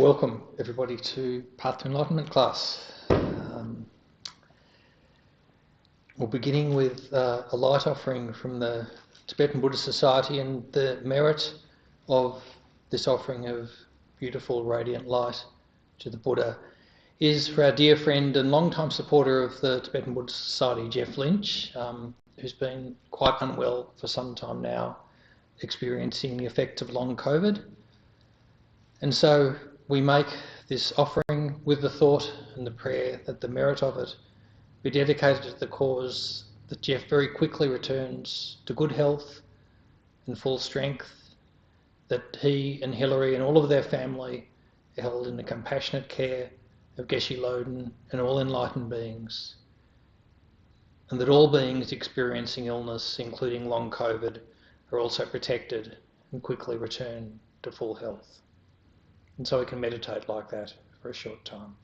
Welcome everybody to Path to Enlightenment class. We're beginning with a light offering from the Tibetan Buddhist Society, and the merit of this offering of beautiful radiant light to the Buddha is for our dear friend and long-time supporter of the Tibetan Buddhist Society, Jeff Lynch, who's been quite unwell for some time now, experiencing the effects of long COVID. And so we make this offering with the thought and the prayer that the merit of it be dedicated to the cause that Jeff very quickly returns to good health and full strength, that he and Hilary and all of their family are held in the compassionate care of Geshe Loden and all enlightened beings, and that all beings experiencing illness, including long COVID, are also protected and quickly return to full health. And so we can meditate like that for a short time.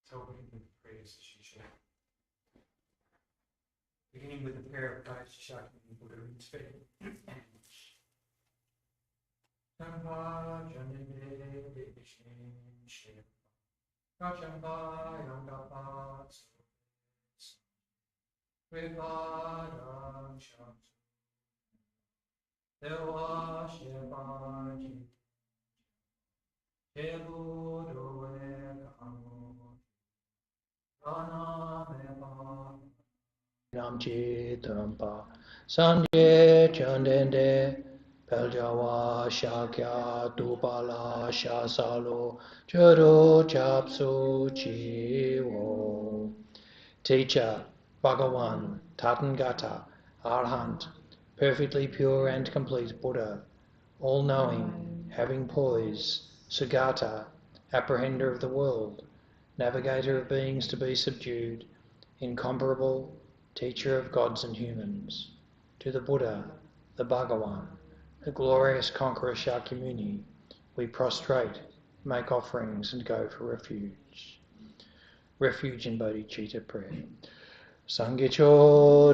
So beginning with the prayer of Geshe Acharya Thubten Loden. Namji Dhampa Sanje Chandende Peljawa Shakya Dupala Shasalo Churu Chapsu Chiwo. Teacher, Bhagawan, Tathagata, Arhat, perfectly pure and complete Buddha, all-knowing, having poise, Sugata, apprehender of the world, navigator of beings to be subdued, incomparable, teacher of gods and humans, to the Buddha, the Bhagawan, the glorious conqueror Shakyamuni, we prostrate, make offerings and go for refuge. Refuge in bodhicitta prayer. Sangye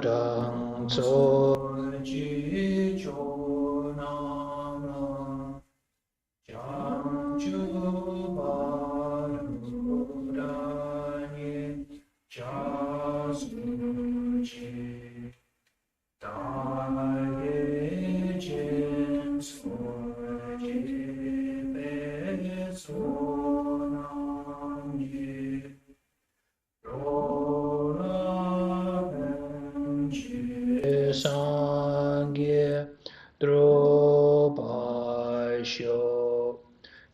Dang Tso Ji Cho Nama Jang Chu Baru Dani Jas Ji Dai Jens For Ji Be So Nam Ji Sangye Drobasho.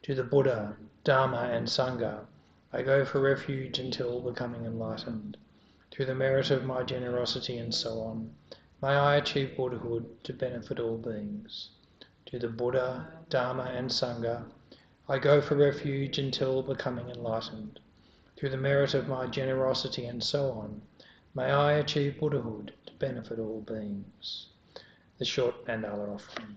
To the Buddha, Dharma and Sangha, I go for refuge until becoming enlightened. Through the merit of my generosity and so on, may I achieve Buddhahood to benefit all beings. To the Buddha, Dharma and Sangha, I go for refuge until becoming enlightened. Through the merit of my generosity and so on, may I achieve Buddhahood to benefit all beings. The short mandala offering.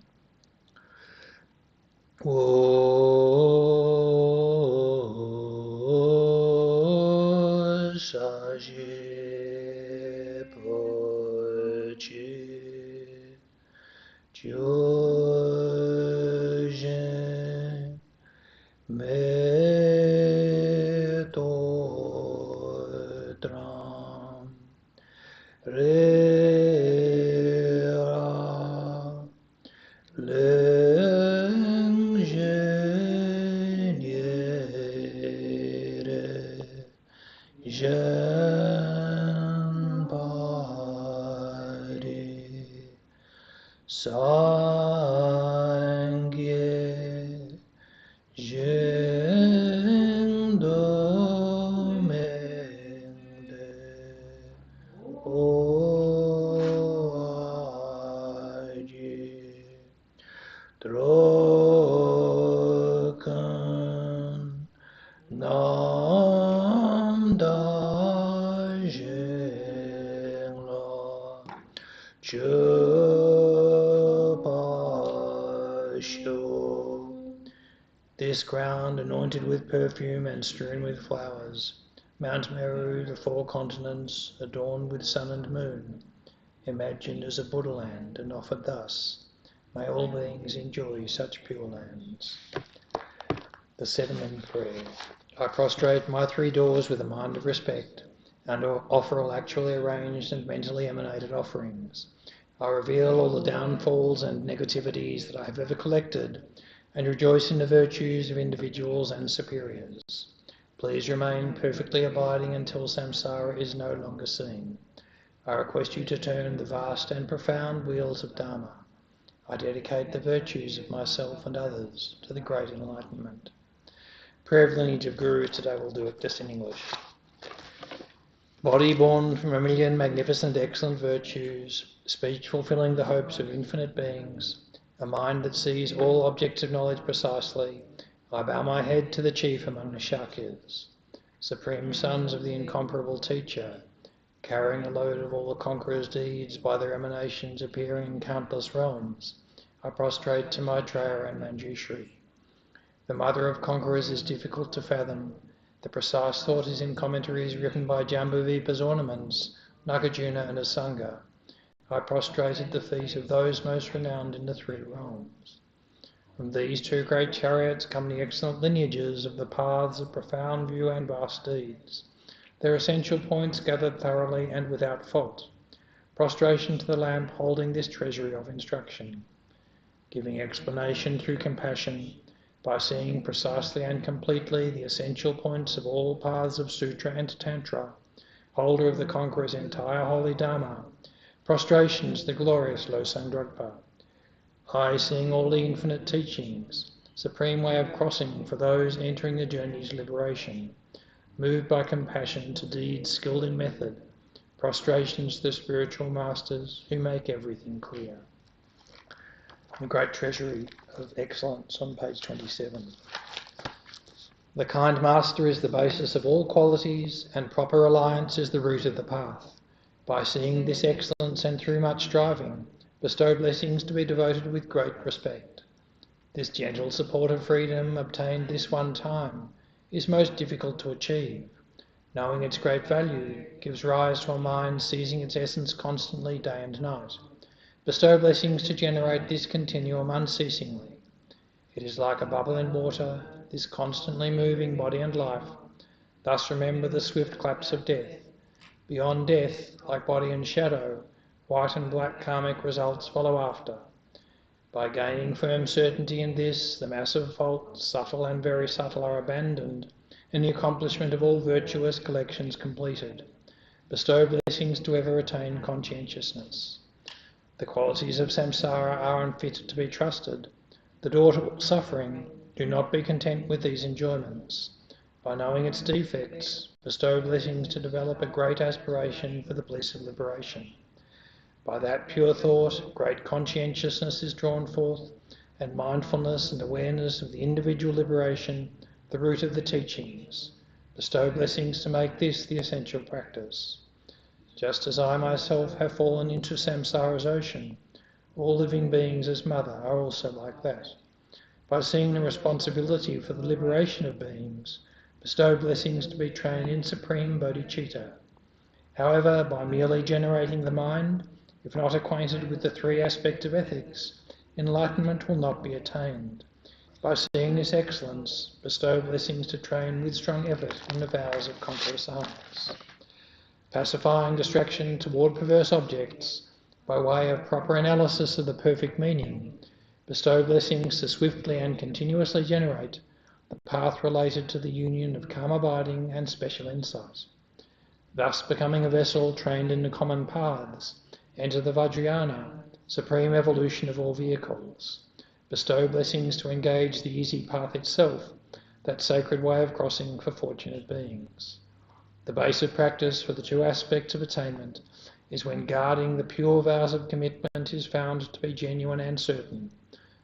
Saje poche jojen me to tram re ra leng jen yere jen pari sangye jen do mende o Drokan na Chupasho. This ground anointed with perfume and strewn with flowers, Mount Meru, the 4 continents, adorned with sun and moon, imagined as a Buddha land and offered thus, may all beings enjoy such pure lands. The 7-Link Prayer. I prostrate my 3 doors with a mind of respect, and offer all actually arranged and mentally emanated offerings. I reveal all the downfalls and negativities that I have ever collected, and rejoice in the virtues of individuals and superiors. Please remain perfectly abiding until samsara is no longer seen. I request you to turn the vast and profound wheels of Dharma. I dedicate the virtues of myself and others to the great enlightenment. Prayer of lineage of gurus. Today we'll do it just in English. Body born from 1,000,000 magnificent excellent virtues, speech fulfilling the hopes of infinite beings, a mind that sees all objects of knowledge precisely, I bow my head to the chief among the Shakyas, supreme sons of the incomparable teacher, carrying the load of all the conqueror's deeds by their emanations appearing in countless realms. I prostrate to Maitreya and Manjushri. The mother of conquerors is difficult to fathom. The precise thought is in commentaries written by Jambuvipa's ornaments, Nagarjuna and Asanga. I prostrate at the feet of those most renowned in the 3 realms. From these 2 great chariots come the excellent lineages of the paths of profound view and vast deeds, their essential points gathered thoroughly and without fault. Prostration to the lamp holding this treasury of instruction, giving explanation through compassion, by seeing precisely and completely the essential points of all paths of Sutra and Tantra, holder of the conqueror's entire holy Dharma, prostrations to the glorious Losang Dragpa. I, seeing all the infinite teachings, supreme way of crossing for those entering the journey's liberation, moved by compassion to deeds skilled in method, prostrations to the spiritual masters who make everything clear. The great treasury of excellence on page 27. The kind master is the basis of all qualities, and proper reliance is the root of the path. By seeing this excellence and through much striving, bestow blessings to be devoted with great respect. This gentle support of freedom, obtained this one time, is most difficult to achieve. Knowing its great value gives rise to a mind seizing its essence constantly day and night. Bestow blessings to generate this continuum unceasingly. It is like a bubble in water, this constantly moving body and life. Thus remember the swift claps of death. Beyond death, like body and shadow, white and black karmic results follow after. By gaining firm certainty in this, the massive faults, subtle and very subtle, are abandoned, and the accomplishment of all virtuous collections completed. Bestow blessings to ever attain conscientiousness. The qualities of samsara are unfit to be trusted. The daughter of suffering, do not be content with these enjoyments. By knowing its defects, bestow blessings to develop a great aspiration for the bliss of liberation. By that pure thought, great conscientiousness is drawn forth, and mindfulness and awareness of the individual liberation, the root of the teachings. Bestow blessings to make this the essential practice. Just as I myself have fallen into samsara's ocean, all living beings as mother are also like that. By seeing the responsibility for the liberation of beings, bestow blessings to be trained in supreme bodhicitta. However, by merely generating the mind, if not acquainted with the 3 aspects of ethics, enlightenment will not be attained. By seeing this excellence, bestow blessings to train with strong effort in the vows of conqueror science. Pacifying distraction toward perverse objects, by way of proper analysis of the perfect meaning, bestow blessings to swiftly and continuously generate the path related to the union of calm abiding and special insight. Thus, becoming a vessel trained in the common paths, enter the Vajrayana, supreme evolution of all vehicles. Bestow blessings to engage the easy path itself, that sacred way of crossing for fortunate beings. The base of practice for the 2 aspects of attainment is when guarding the pure vows of commitment is found to be genuine and certain.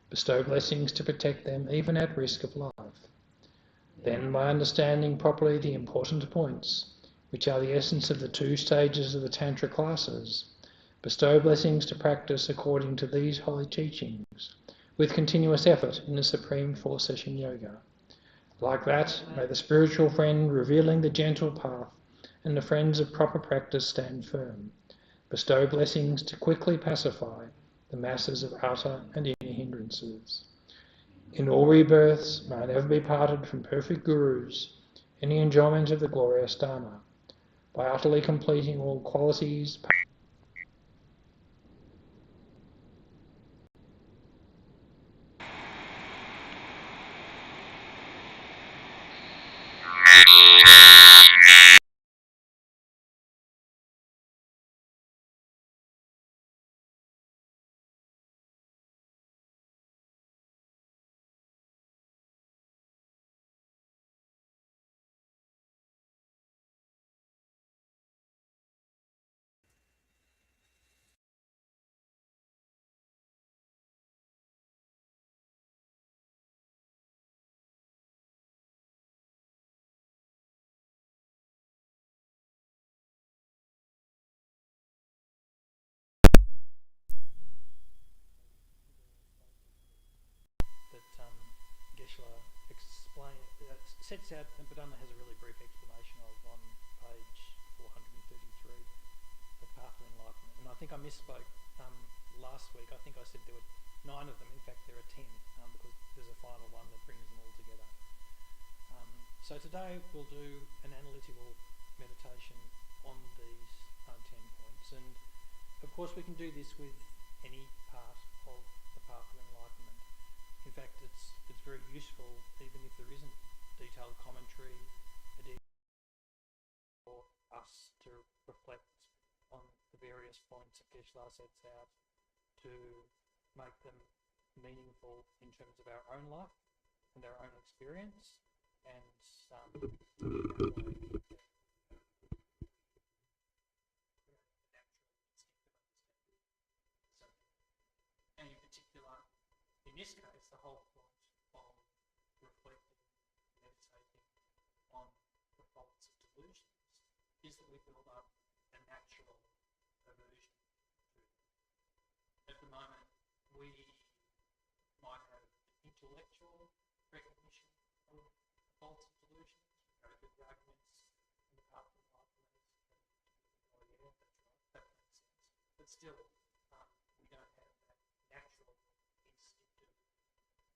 Bestow blessings to protect them even at risk of life. Then, by understanding properly the important points, which are the essence of the 2 stages of the Tantra classes, Bestow blessings to practice according to these holy teachings, with continuous effort in the Supreme Four-Session Yoga. Like that, may the spiritual friend revealing the gentle path and the friends of proper practice stand firm. Bestow blessings to quickly pacify the masses of outer and inner hindrances. In all rebirths, may I never be parted from perfect gurus, in the enjoyment of the glorious Dharma, by utterly completing all qualities, that Geshe sets out, but only has a really brief explanation of on page 433, the path of enlightenment. And I think I misspoke last week. I think I said there were 9 of them. In fact, there are 10 because there's a final one that brings them all together. So today we'll do an analytical meditation on these 10 points. And of course we can do this with any part of the path of enlightenment. In fact, it's very useful even if there isn't detailed commentary for us to reflect on the various points that Geshe sets out to make them meaningful in terms of our own life and our own experience, and and in particular, in this case, the whole point of reflecting, meditating on the faults of delusions is that we build up a natural aversion to them. At the moment, we might have intellectual recognition of the faults of delusions, go through the arguments in the path of enlightenment, oh yeah, that's right, that makes sense. But still, we don't have that natural instinctive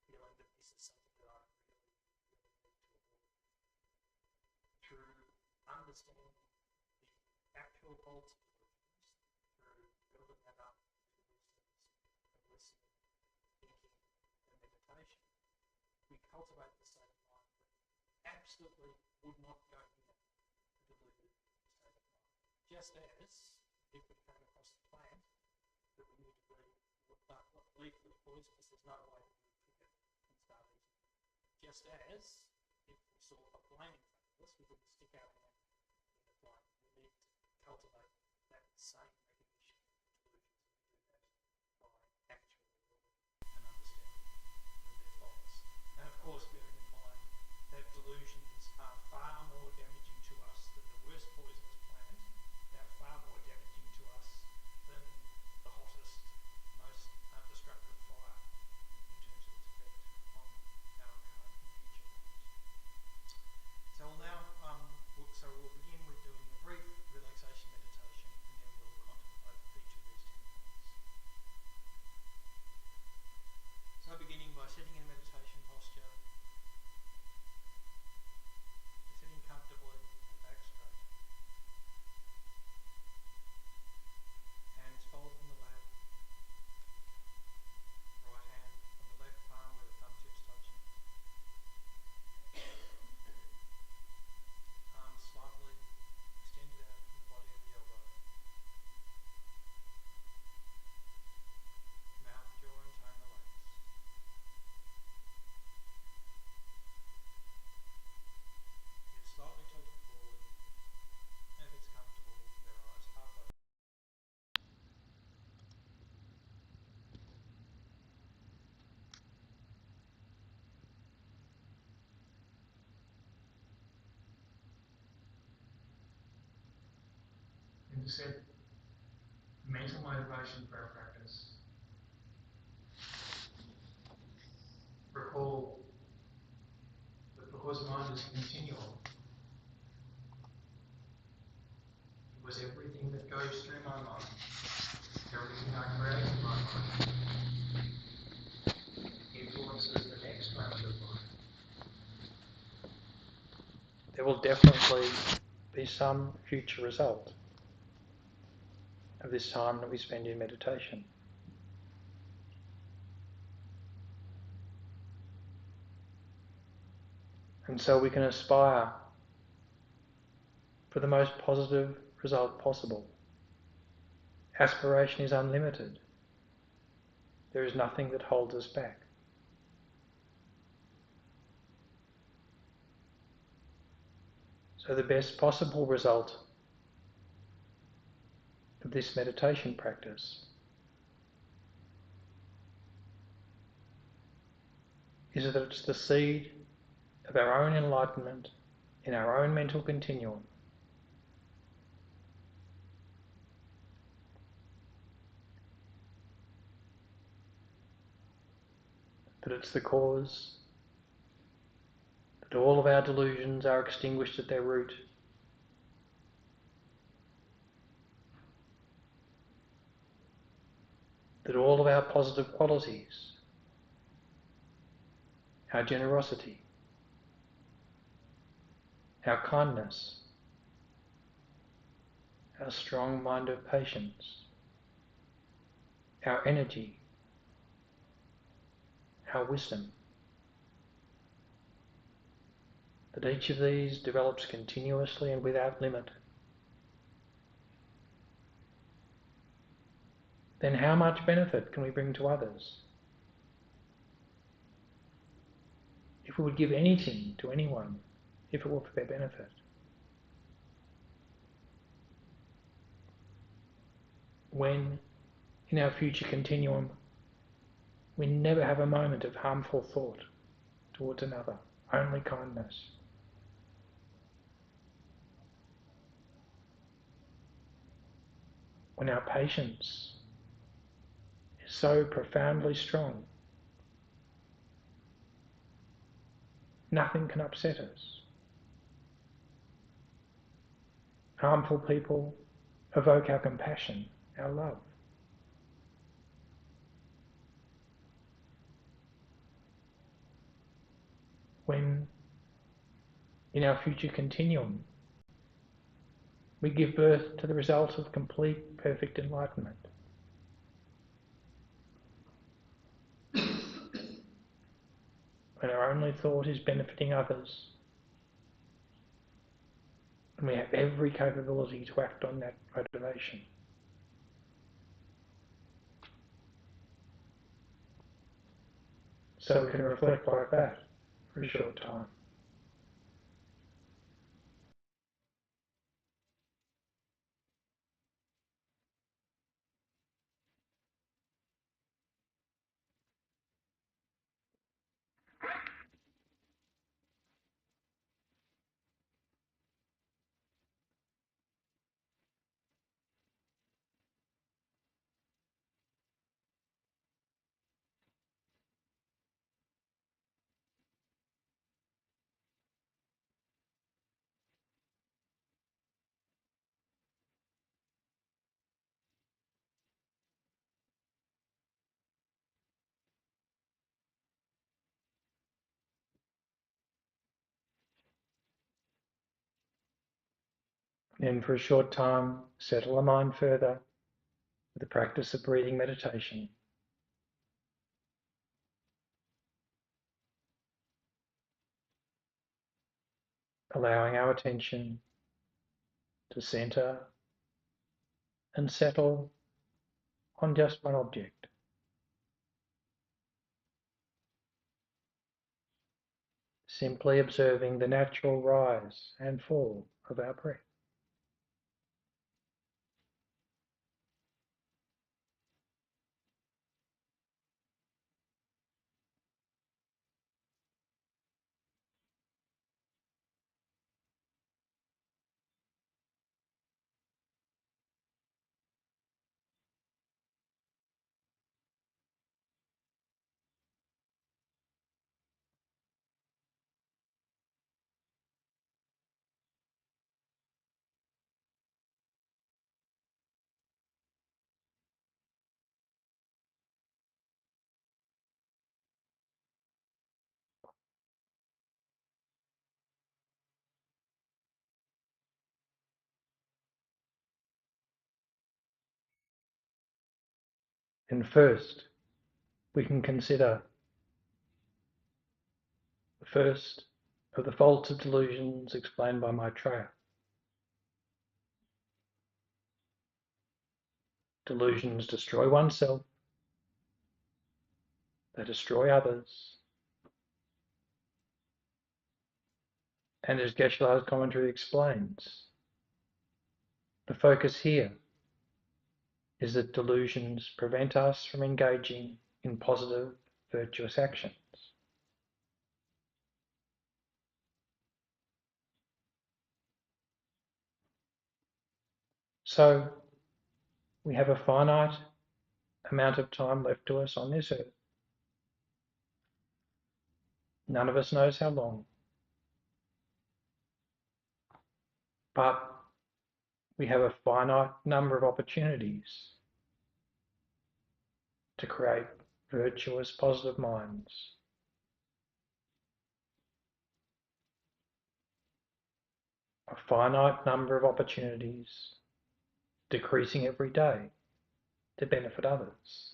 feeling that this is something that I really, really need to avoid. Through understanding the actual faults of delusions, through building that up to wisdoms of listening, thinking, and meditation, we cultivate the state of mind that absolutely would not go near a deluded state of mind. Just as if we came across a plant that we knew to be lethally poisonous, there's no way that we would pick it and start eating it. Just as if we saw a flame in front of us, we wouldn't stick our hand in the flame. We need to cultivate that same recognition of delusions, and we do that by actually learning and understanding their faults. And of course, bearing in mind that delusions are far more damaging to us than the worst poisonous plant. They're far more damaging to us than the hottest, most destructive fire in terms of its effect on our current and future lives. So we'll begin with doing a brief relaxation meditation, and then we'll contemplate each of these 10 points. So beginning by sitting in meditation posture, sitting comfortably, back straight, hands folded in the lap, right hand on the left palm where the thumb tips touching, arms slightly extended out from the body of the elbow, mouth, jaw and tongue relaxed. Head slightly tilted forward, and if it's comfortable, their eyes half open. And set mental motivation for our practice? Recall that because mind is continual, because everything that goes through my mind, everything I create in my mind, influences the next moment of mind. There will definitely be some future result of this time that we spend in meditation. And so we can aspire for the most positive result possible. Aspiration is unlimited. There is nothing that holds us back. So the best possible result of this meditation practice is that it's the seed of our own enlightenment in our own mental continuum. That it's the cause that all of our delusions are extinguished at their root. That all of our positive qualities, our generosity, our kindness, our strong mind of patience, our energy, our wisdom, that each of these develops continuously and without limit, then how much benefit can we bring to others? If we would give anything to anyone, if it were for their benefit. When, in our future continuum, we never have a moment of harmful thought towards another, only kindness. When our patience is so profoundly strong, nothing can upset us. Harmful people evoke our compassion, our love. When, in our future continuum, we give birth to the result of complete, perfect enlightenment. When our only thought is benefiting others, and we have every capability to act on that motivation. So we can reflect like that for a short time. Then for a short time, settle the mind further with the practice of breathing meditation. Allowing our attention to center and settle on just one object. Simply observing the natural rise and fall of our breath. And first, we can consider the first of the faults of delusions explained by Maitreya. Delusions destroy oneself, they destroy others, and as Geshe-la's commentary explains, the focus here is that delusions prevent us from engaging in positive, virtuous actions. So, we have a finite amount of time left to us on this earth. None of us knows how long, but we have a finite number of opportunities to create virtuous, positive minds. A finite number of opportunities, decreasing every day, to benefit others.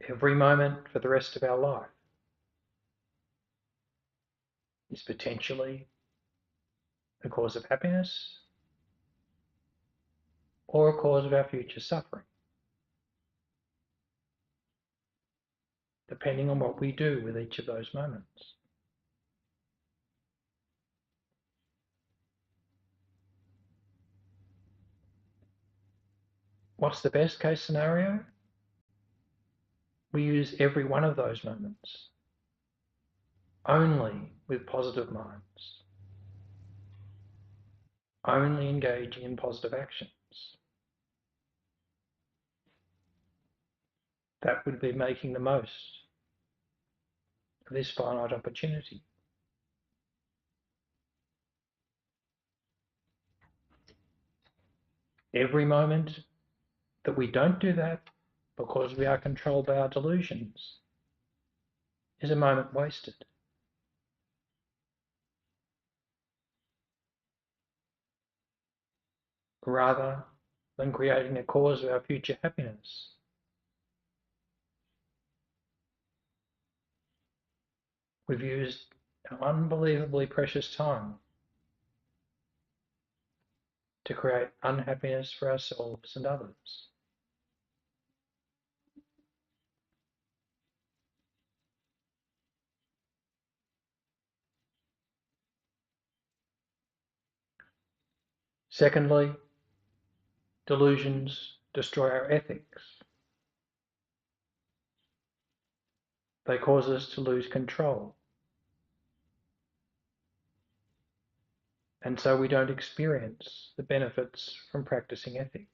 Every moment for the rest of our life is potentially a cause of happiness or a cause of our future suffering, depending on what we do with each of those moments. What's the best case scenario? We use every one of those moments only with positive minds, only engaging in positive actions. That would be making the most of this finite opportunity. Every moment that we don't do that because we are controlled by our delusions is a moment wasted. Rather than creating a cause of our future happiness, we've used our unbelievably precious time to create unhappiness for ourselves and others. Secondly, delusions destroy our ethics. They cause us to lose control. And so we don't experience the benefits from practicing ethics.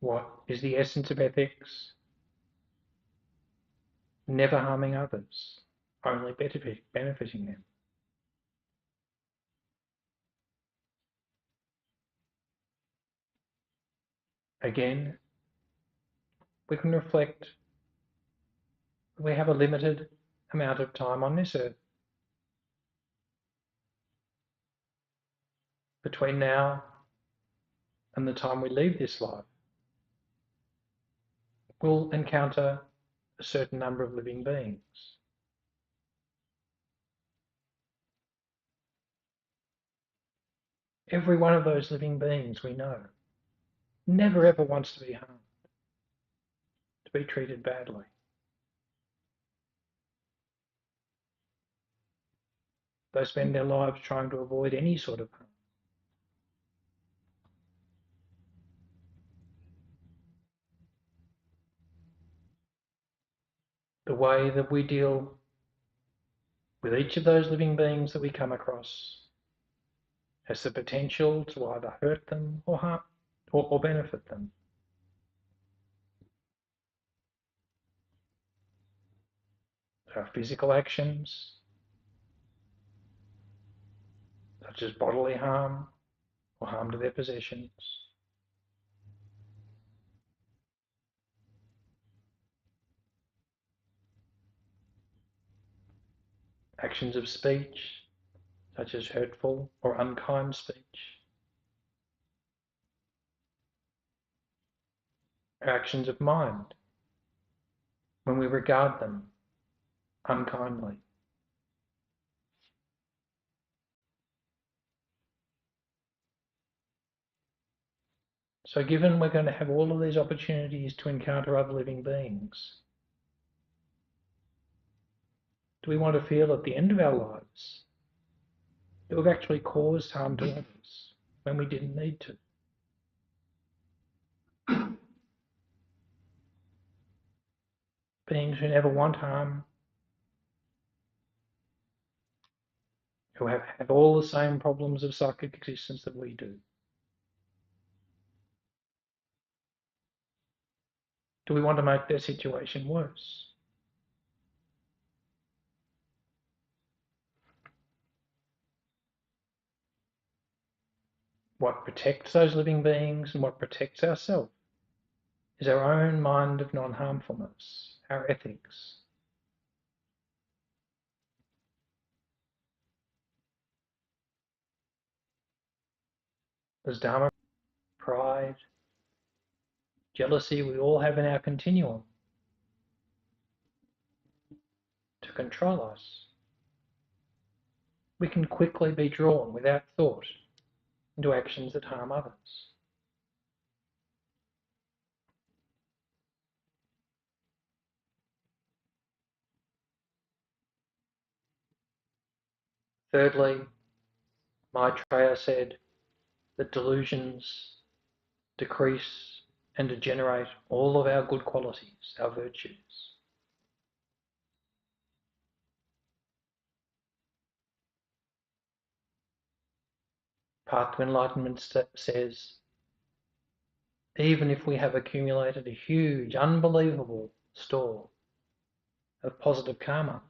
What is the essence of ethics? Never harming others, only benefiting them. Again, we can reflect that we have a limited amount of time on this earth. Between now and the time we leave this life, we'll encounter a certain number of living beings. Every one of those living beings we know never ever wants to be harmed, to be treated badly. They spend their lives trying to avoid any sort of harm. The way that we deal with each of those living beings that we come across has the potential to either hurt them or harm or benefit them. Our physical actions, such as bodily harm or harm to their possessions, actions of speech, such as hurtful or unkind speech, actions of mind, when we regard them unkindly. So given we're going to have all of these opportunities to encounter other living beings, do we want to feel at the end of our lives that we've actually caused harm to others when we didn't need to? Beings who never want harm, who have all the same problems of psychic existence that we do. Do we want to make their situation worse? What protects those living beings and what protects ourselves is our own mind of non-harmfulness, our ethics. There's Dharma, pride, jealousy we all have in our continuum to control us. We can quickly be drawn without thought into actions that harm others. Thirdly, Maitreya said that delusions decrease and degenerate all of our good qualities, our virtues. Path to Enlightenment says, even if we have accumulated a huge, unbelievable store of positive karma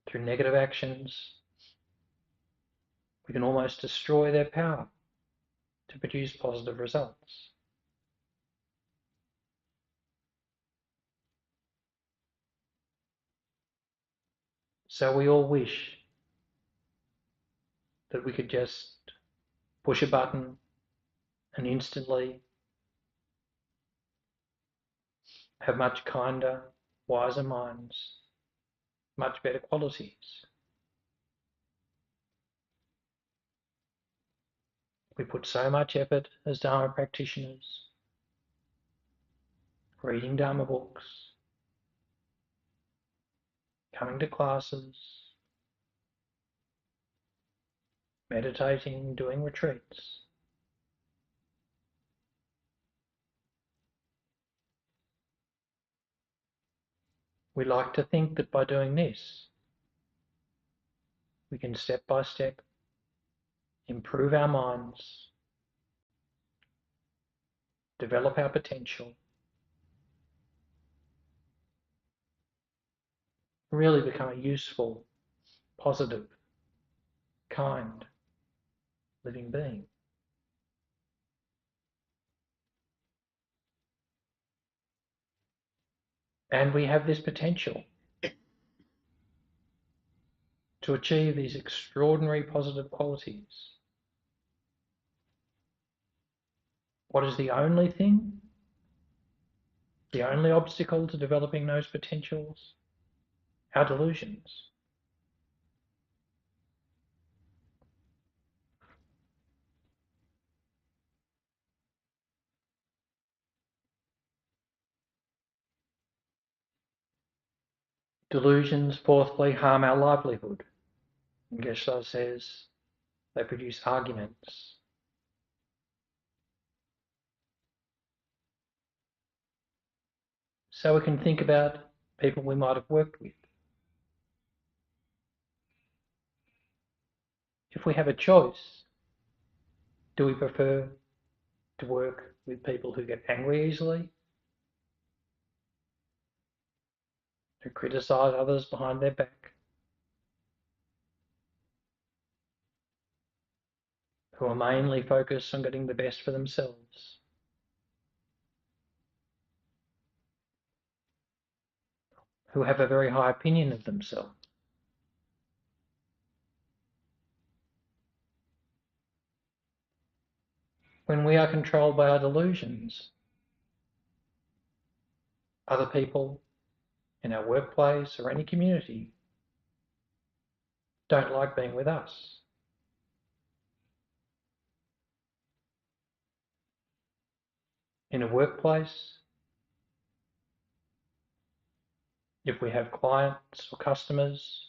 through negative actions, we can almost destroy their power to produce positive results. So we all wish that we could just push a button and instantly have much kinder, wiser minds, much better qualities. We put so much effort as Dharma practitioners, reading Dharma books, coming to classes, meditating, doing retreats. We like to think that by doing this, we can step by step improve our minds, develop our potential, really become a useful, positive, kind, living being. And we have this potential to achieve these extraordinary positive qualities. What is the only thing, the only obstacle to developing those potentials? Our delusions. Delusions, fourthly, harm our livelihood. And Geshe says they produce arguments. So we can think about people we might have worked with. If we have a choice, do we prefer to work with people who get angry easily, who criticise others behind their back, who are mainly focused on getting the best for themselves? who have a very high opinion of themselves. When we are controlled by our delusions, other people in our workplace or any community don't like being with us. In a workplace, if we have clients or customers,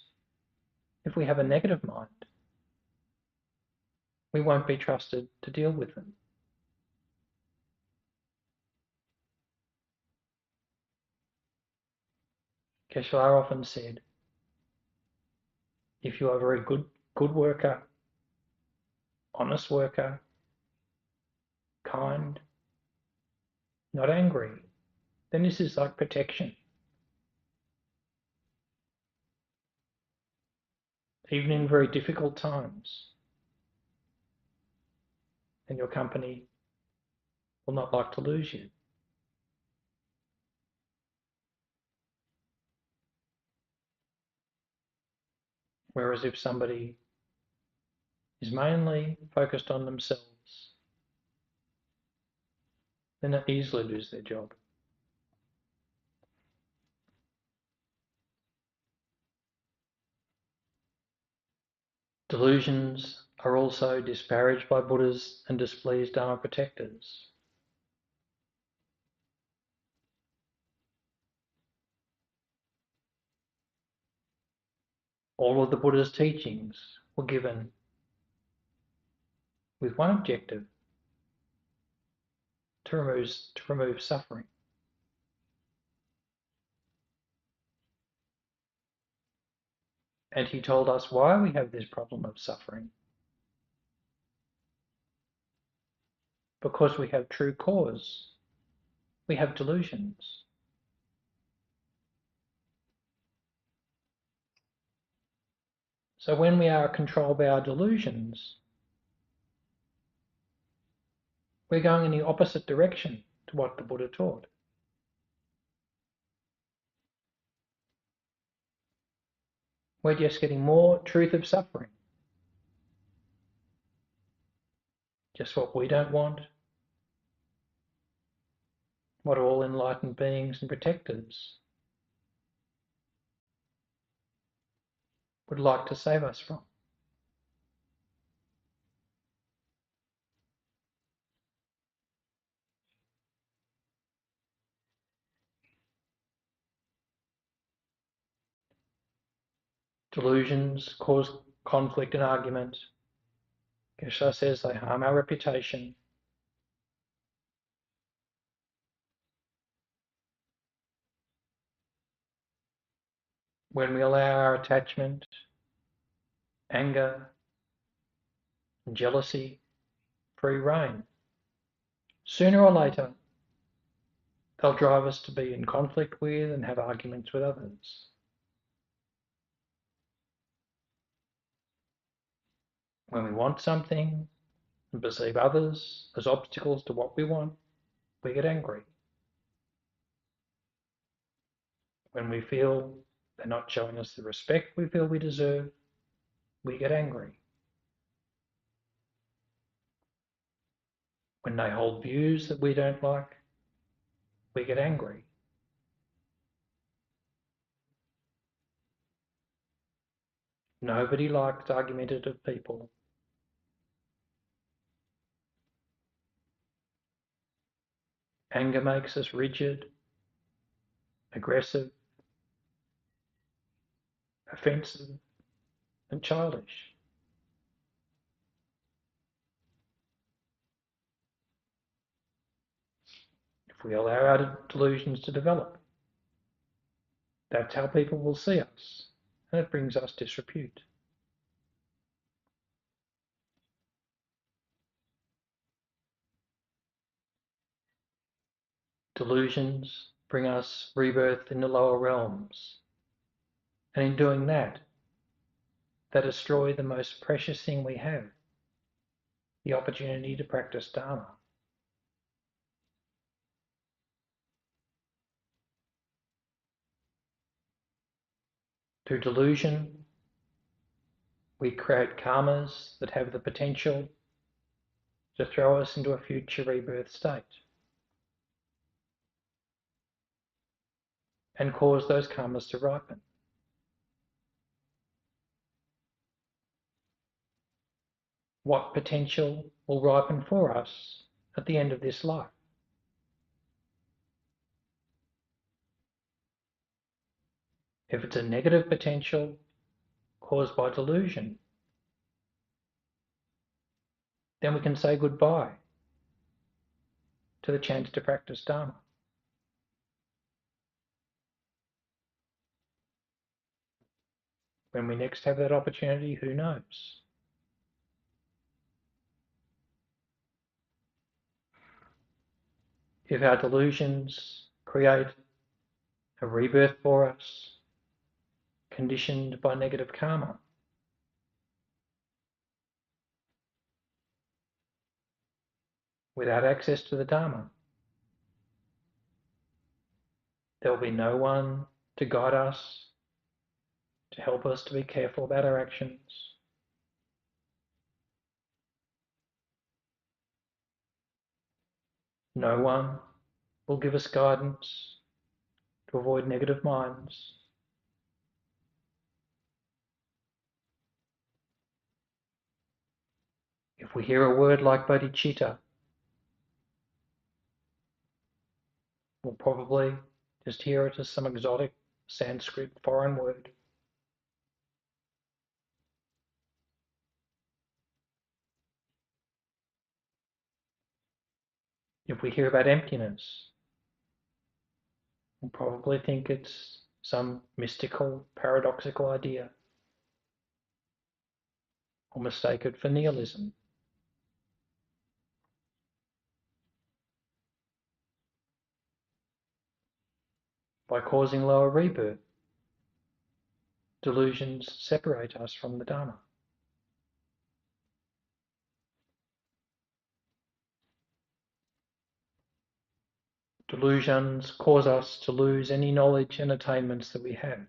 if we have a negative mind, we won't be trusted to deal with them. Geshe Acharya often said, if you are a very good worker, honest worker, kind, not angry, then this is like protection. Even in very difficult times, then your company will not like to lose you. Whereas if somebody is mainly focused on themselves, then they easily lose their job. Delusions are also disparaged by Buddhas and displeased Dharma protectors. All of the Buddha's teachings were given with one objective: to remove suffering. And he told us why we have this problem of suffering. Because we have true cause. We have delusions. So when we are controlled by our delusions, we're going in the opposite direction to what the Buddha taught. We're just getting more truth of suffering. Just what we don't want. What all enlightened beings and protectors would like to save us from. Delusions cause conflict and argument. Geshe says they harm our reputation. When we allow our attachment, anger, and jealousy free rein, sooner or later they'll drive us to be in conflict with and have arguments with others. When we want something and perceive others as obstacles to what we want, we get angry. When we feel they're not showing us the respect we feel we deserve, we get angry. When they hold views that we don't like, we get angry. Nobody likes argumentative people. Anger makes us rigid, aggressive, offensive, and childish. If we allow our delusions to develop, that's how people will see us, and it brings us disrepute. Delusions bring us rebirth in the lower realms, and in doing that, they destroy the most precious thing we have, the opportunity to practice Dharma. Through delusion, we create karmas that have the potential to throw us into a future rebirth state and cause those karmas to ripen. What potential will ripen for us at the end of this life? If it's a negative potential caused by delusion, then we can say goodbye to the chance to practice Dharma. When we next have that opportunity, who knows? If our delusions create a rebirth for us, conditioned by negative karma, without access to the Dharma, there will be no one to guide us, to help us to be careful about our actions. No one will give us guidance to avoid negative minds. If we hear a word like bodhicitta, we'll probably just hear it as some exotic Sanskrit foreign word. If we hear about emptiness, we'll probably think it's some mystical, paradoxical idea, or mistake it for nihilism. By causing lower rebirth, delusions separate us from the Dharma. Delusions cause us to lose any knowledge and attainments that we have.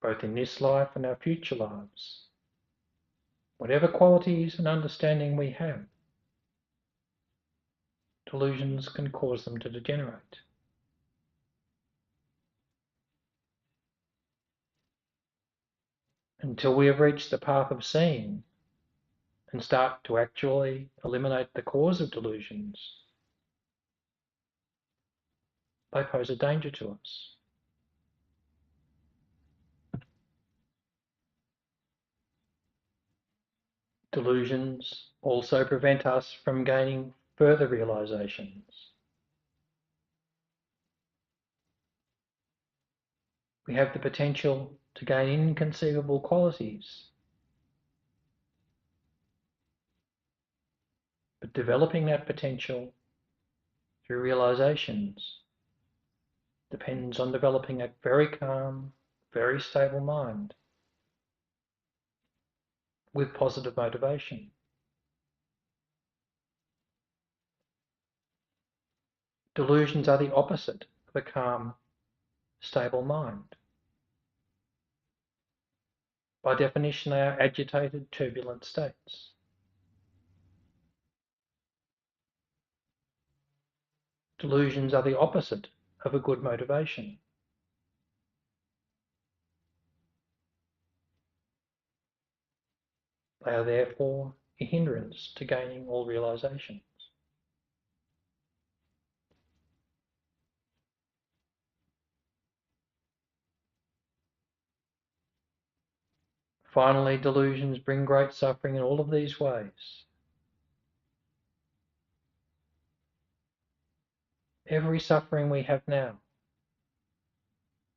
Both in this life and our future lives. Whatever qualities and understanding we have, delusions can cause them to degenerate. Until we have reached the path of seeing and start to actually eliminate the cause of delusions, they pose a danger to us. Delusions also prevent us from gaining further realizations. We have the potential to gain inconceivable qualities, but developing that potential through realizations depends on developing a very calm, very stable mind with positive motivation. Delusions are the opposite of a calm, stable mind. By definition, they are agitated, turbulent states. Delusions are the opposite of a good motivation. They are therefore a hindrance to gaining all realizations. Finally, delusions bring great suffering in all of these ways. Every suffering we have now,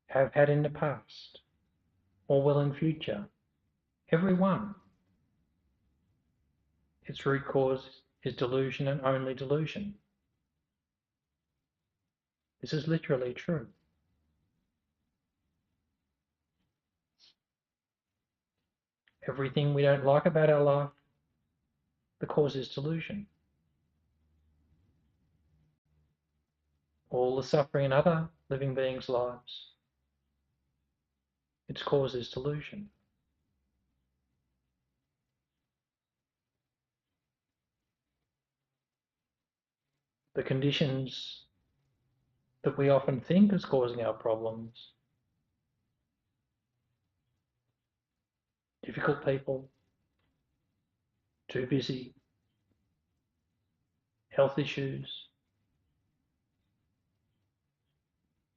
have had in the past, or will in future, every one, its root cause is delusion and only delusion. This is literally true. Everything we don't like about our life, the cause is delusion. all the suffering in other living beings' lives, its cause is delusion. The conditions that we often think is causing our problems, difficult people, too busy, health issues,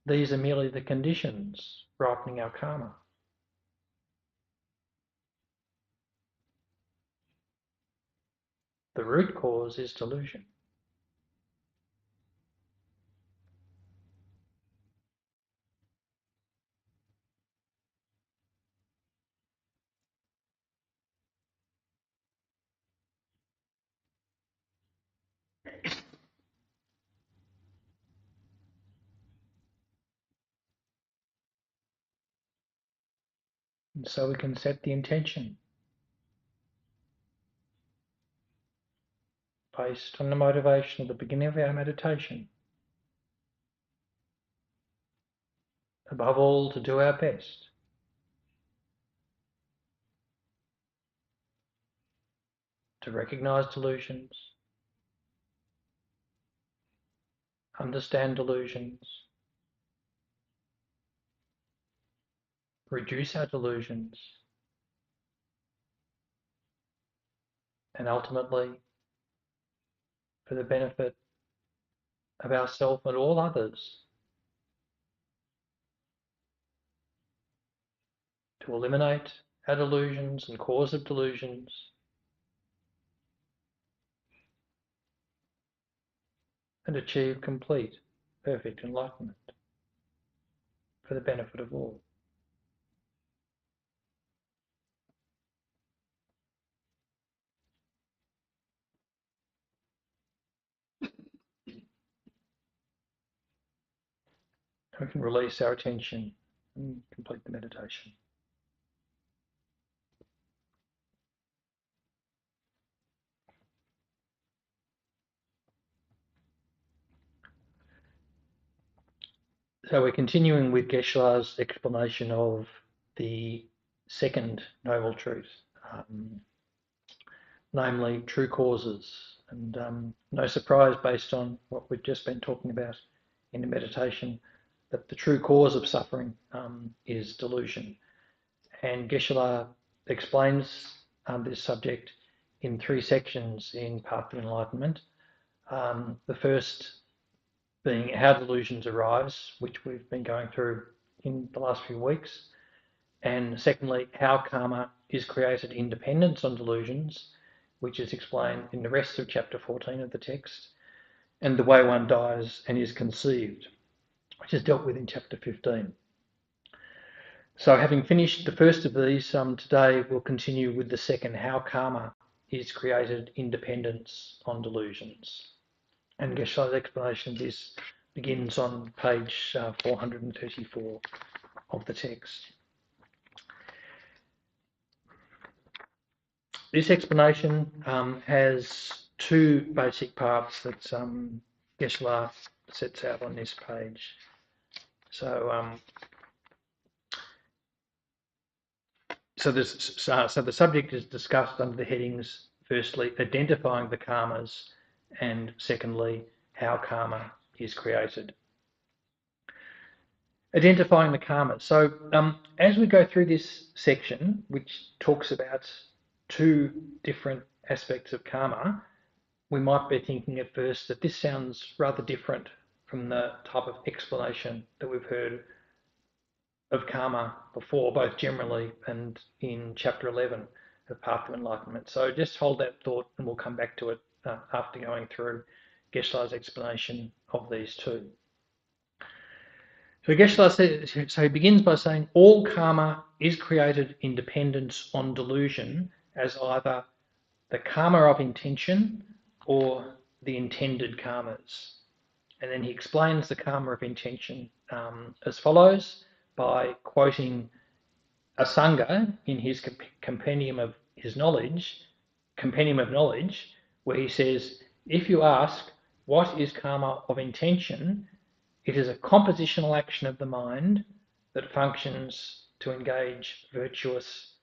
these are merely the conditions ripening our karma. The root cause is delusion. And so we can set the intention based on the motivation at the beginning of our meditation. Above all, to do our best to recognize delusions, understand delusions, reduce our delusions, and ultimately, for the benefit of ourselves and all others, to eliminate our delusions and cause of delusions, and achieve complete, perfect enlightenment for the benefit of all. We can release our attention and complete the meditation. So we're continuing with Geshe-la's explanation of the second noble truth, namely true causes. And no surprise based on what we've just been talking about in the meditation, that the true cause of suffering is delusion. And Geshe-la explains this subject in 3 sections in Path to Enlightenment. The first being how delusions arise, which we've been going through in the last few weeks. And secondly, how karma is created in dependence on delusions, which is explained in the rest of chapter 14 of the text, and the way one dies and is conceived, which is dealt with in chapter 15. So having finished the first of these, today we'll continue with the second, how karma is created in dependence on delusions. And Geshe-la's explanation of this begins on page 434 of the text. This explanation has 2 basic parts that Geshe-la sets out on this page. So the subject is discussed under the headings, firstly, identifying the karmas, and secondly, how karma is created. Identifying the karmas. So as we go through this section, which talks about 2 different aspects of karma, we might be thinking at first that this sounds rather different from the type of explanation that we've heard of karma before, both generally and in chapter 11 of Path to Enlightenment. So just hold that thought and we'll come back to it after going through Geshe-la's explanation of these 2. So Geshe-la says, so he begins by saying, all karma is created in dependence on delusion as either the karma of intention or the intended karmas. And then he explains the karma of intention as follows by quoting a Sangha in his compendium of knowledge, where he says, if you ask what is karma of intention, It is a compositional action of the mind that functions to engage virtuous,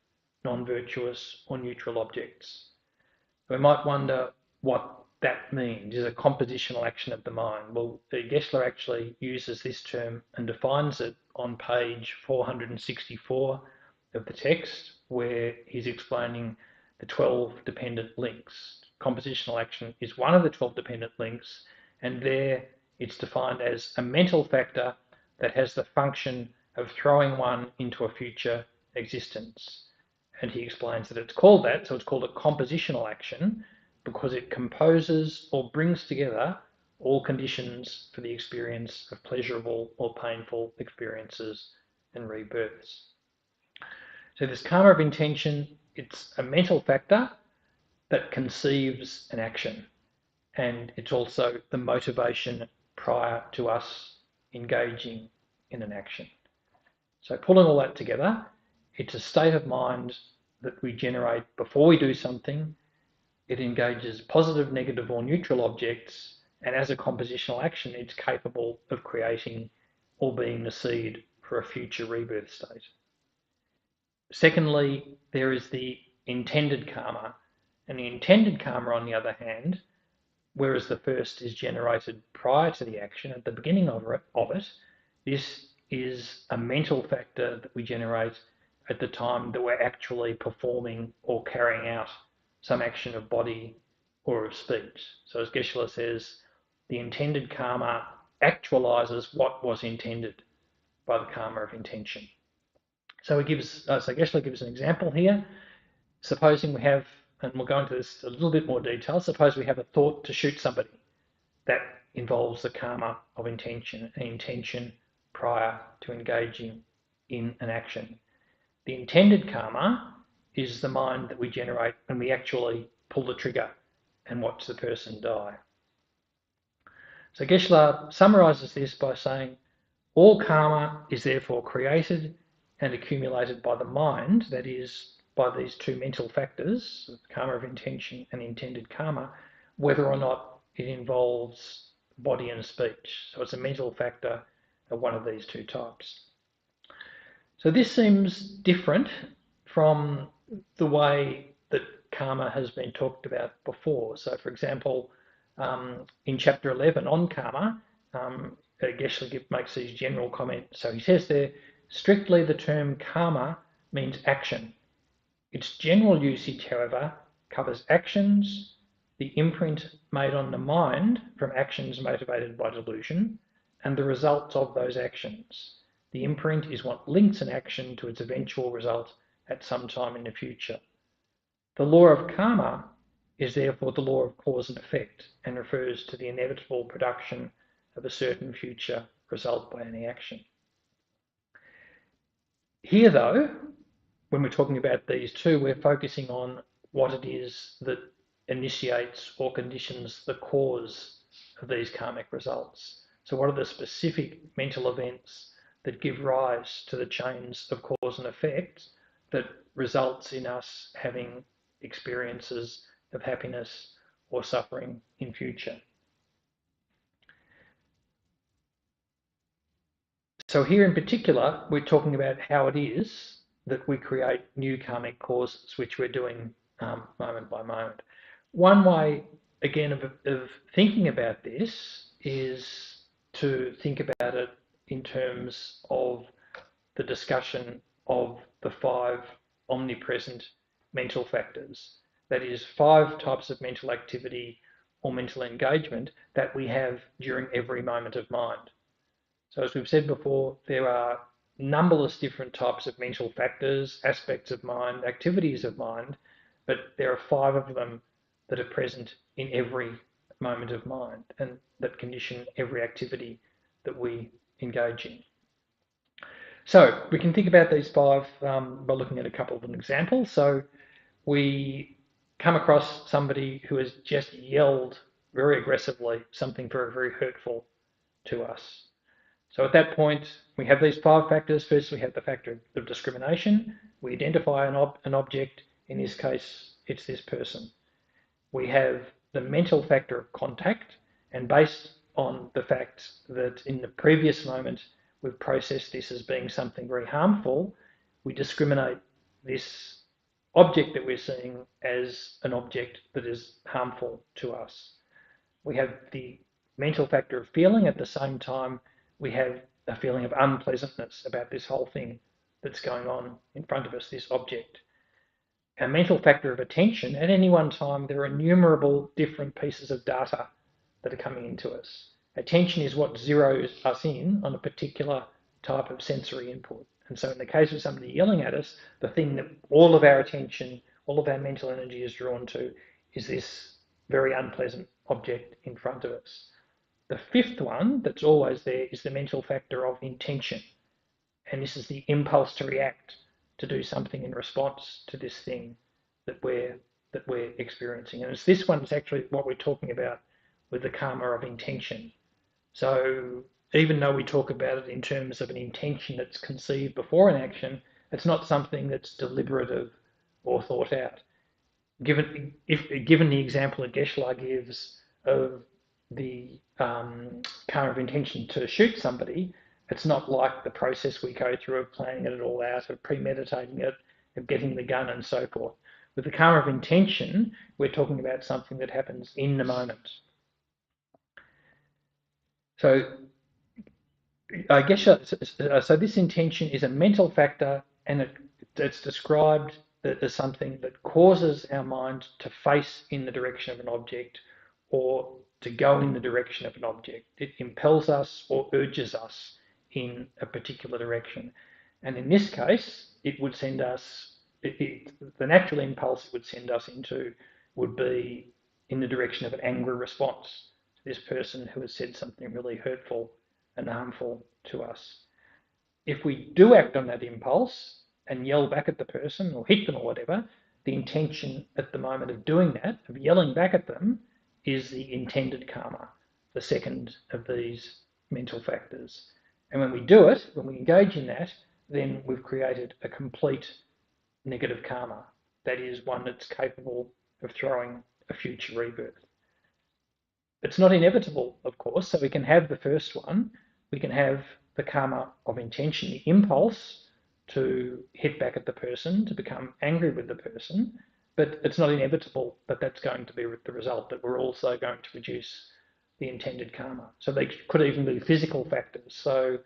non-virtuous, or neutral objects. We might wonder what that means. Is a compositional action of the mind? Well, Geshe actually uses this term and defines it on page 464 of the text, where he's explaining the 12 dependent links. Compositional action is one of the 12 dependent links, and there it's defined as a mental factor that has the function of throwing one into a future existence. And he explains that it's called that, so it's called a compositional action because it composes or brings together all conditions for the experience of pleasurable or painful experiences and rebirths. So this karma of intention, it's a mental factor that conceives an action, and it's also the motivation prior to us engaging in an action. So pulling all that together, it's a state of mind that we generate before we do something. It engages positive, negative, or neutral objects, and as a compositional action, it's capable of creating or being the seed for a future rebirth state. Secondly, there is the intended karma, and the intended karma, on the other hand, whereas the first is generated prior to the action, at the beginning of it, this is a mental factor that we generate at the time that we're actually performing or carrying out some action of body or of speech. So as Geshe says, the intended karma actualizes what was intended by the karma of intention. So Geshe gives an example here. Supposing we have, and we'll go into this a little bit more detail, suppose we have a thought to shoot somebody. That involves the karma of intention, an intention prior to engaging in an action. The intended karma is the mind that we generate when we actually pull the trigger and watch the person die. So Geshe summarizes this by saying, all karma is therefore created and accumulated by the mind, that is, by these two mental factors, karma of intention and intended karma, whether or not it involves body and speech. So it's a mental factor of one of these two types. So this seems different from the way that karma has been talked about before. So for example, in chapter 11 on karma, Geshe makes these general comments. So he says there, strictly the term karma means action. Its general usage, however, covers actions, the imprint made on the mind from actions motivated by delusion, and the results of those actions. The imprint is what links an action to its eventual result at some time in the future. The law of karma is therefore the law of cause and effect and refers to the inevitable production of a certain future result by any action. Here, though, when we're talking about these two, we're focusing on what it is that initiates or conditions the cause of these karmic results. So what are the specific mental events that give rise to the chains of cause and effect that results in us having experiences of happiness or suffering in future? So here in particular, we're talking about how it is that we create new karmic causes, which we're doing moment by moment. One way, again, of thinking about this is to think about it in terms of the discussion of the 5 omnipresent mental factors. That is, 5 types of mental activity or mental engagement that we have during every moment of mind. So as we've said before, there are numberless different types of mental factors, aspects of mind, activities of mind, but there are 5 of them that are present in every moment of mind and that condition every activity that we engage in. So we can think about these 5 by looking at a couple of examples. So we come across somebody who has just yelled very aggressively something very, very hurtful to us. So at that point, we have these 5 factors. First, we have the factor of discrimination. We identify an object. In this case, it's this person. We have the mental factor of contact. And based on the fact that in the previous moment we've processed this as being something very harmful, we discriminate this object that we're seeing as an object that is harmful to us. We have the mental factor of feeling. At the same time, we have a feeling of unpleasantness about this whole thing that's going on in front of us, this object. Our mental factor of attention, at any one time, there are innumerable different pieces of data that are coming into us. Attention is what zeroes us in on a particular type of sensory input. And so in the case of somebody yelling at us, the thing that all of our attention, all of our mental energy is drawn to is this very unpleasant object in front of us. The fifth one that's always there is the mental factor of intention. And this is the impulse to react, to do something in response to this thing that we're experiencing. And it's this one that's actually what we're talking about with the karma of intention. So even though we talk about it in terms of an intention that's conceived before an action, it's not something that's deliberative or thought out. Given the example that Geshe gives of the karma of intention to shoot somebody, it's not like the process we go through of planning it all out, of premeditating it, of getting the gun and so forth. With the karma of intention, we're talking about something that happens in the moment. So I guess so. This intention is a mental factor, and it's described as something that causes our mind to face in the direction of an object, or to go in the direction of an object. It impels us or urges us in a particular direction, and in this case, it would send us. The natural impulse it would send us into would be in the direction of an angry response to this person who has said something really hurtful and harmful to us. If we do act on that impulse and yell back at the person or hit them or whatever, the intention at the moment of doing that, of yelling back at them, is the intended karma, the second of these mental factors. And when we do it, when we engage in that, then we've created a complete negative karma. That is one that's capable of throwing a future rebirth. It's not inevitable, of course, so we can have the first one. We can have the karma of intention, the impulse to hit back at the person, to become angry with the person, but it's not inevitable that that's going to be the result, that we're also going to produce the intended karma. So they could even be physical factors. So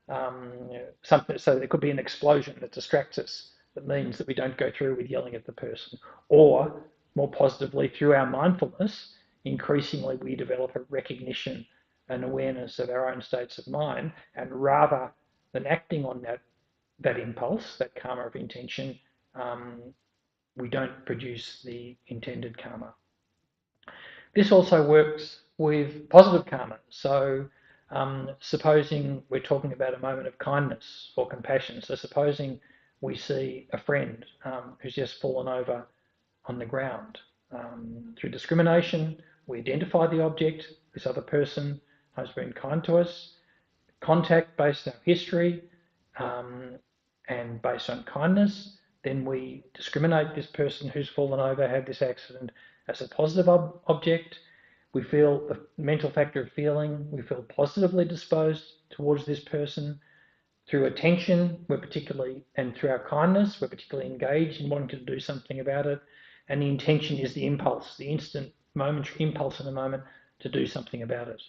so there could be an explosion that distracts us, that means that we don't go through with yelling at the person. Or more positively, through our mindfulness, increasingly we develop a recognition and awareness of our own states of mind, and rather than acting on that impulse, that karma of intention, we don't produce the intended karma. This also works with positive karma. So supposing we're talking about a moment of kindness or compassion. So supposing we see a friend who's just fallen over on the ground. Through discrimination, we identify the object, this other person has been kind to us, contact based on history and based on kindness, then we discriminate this person who's fallen over, had this accident, as a positive object. We feel the mental factor of feeling, we feel positively disposed towards this person. Through attention, and through our kindness, we're particularly engaged in wanting to do something about it. And the intention is the impulse, the instant momentary impulse in the moment to do something about it,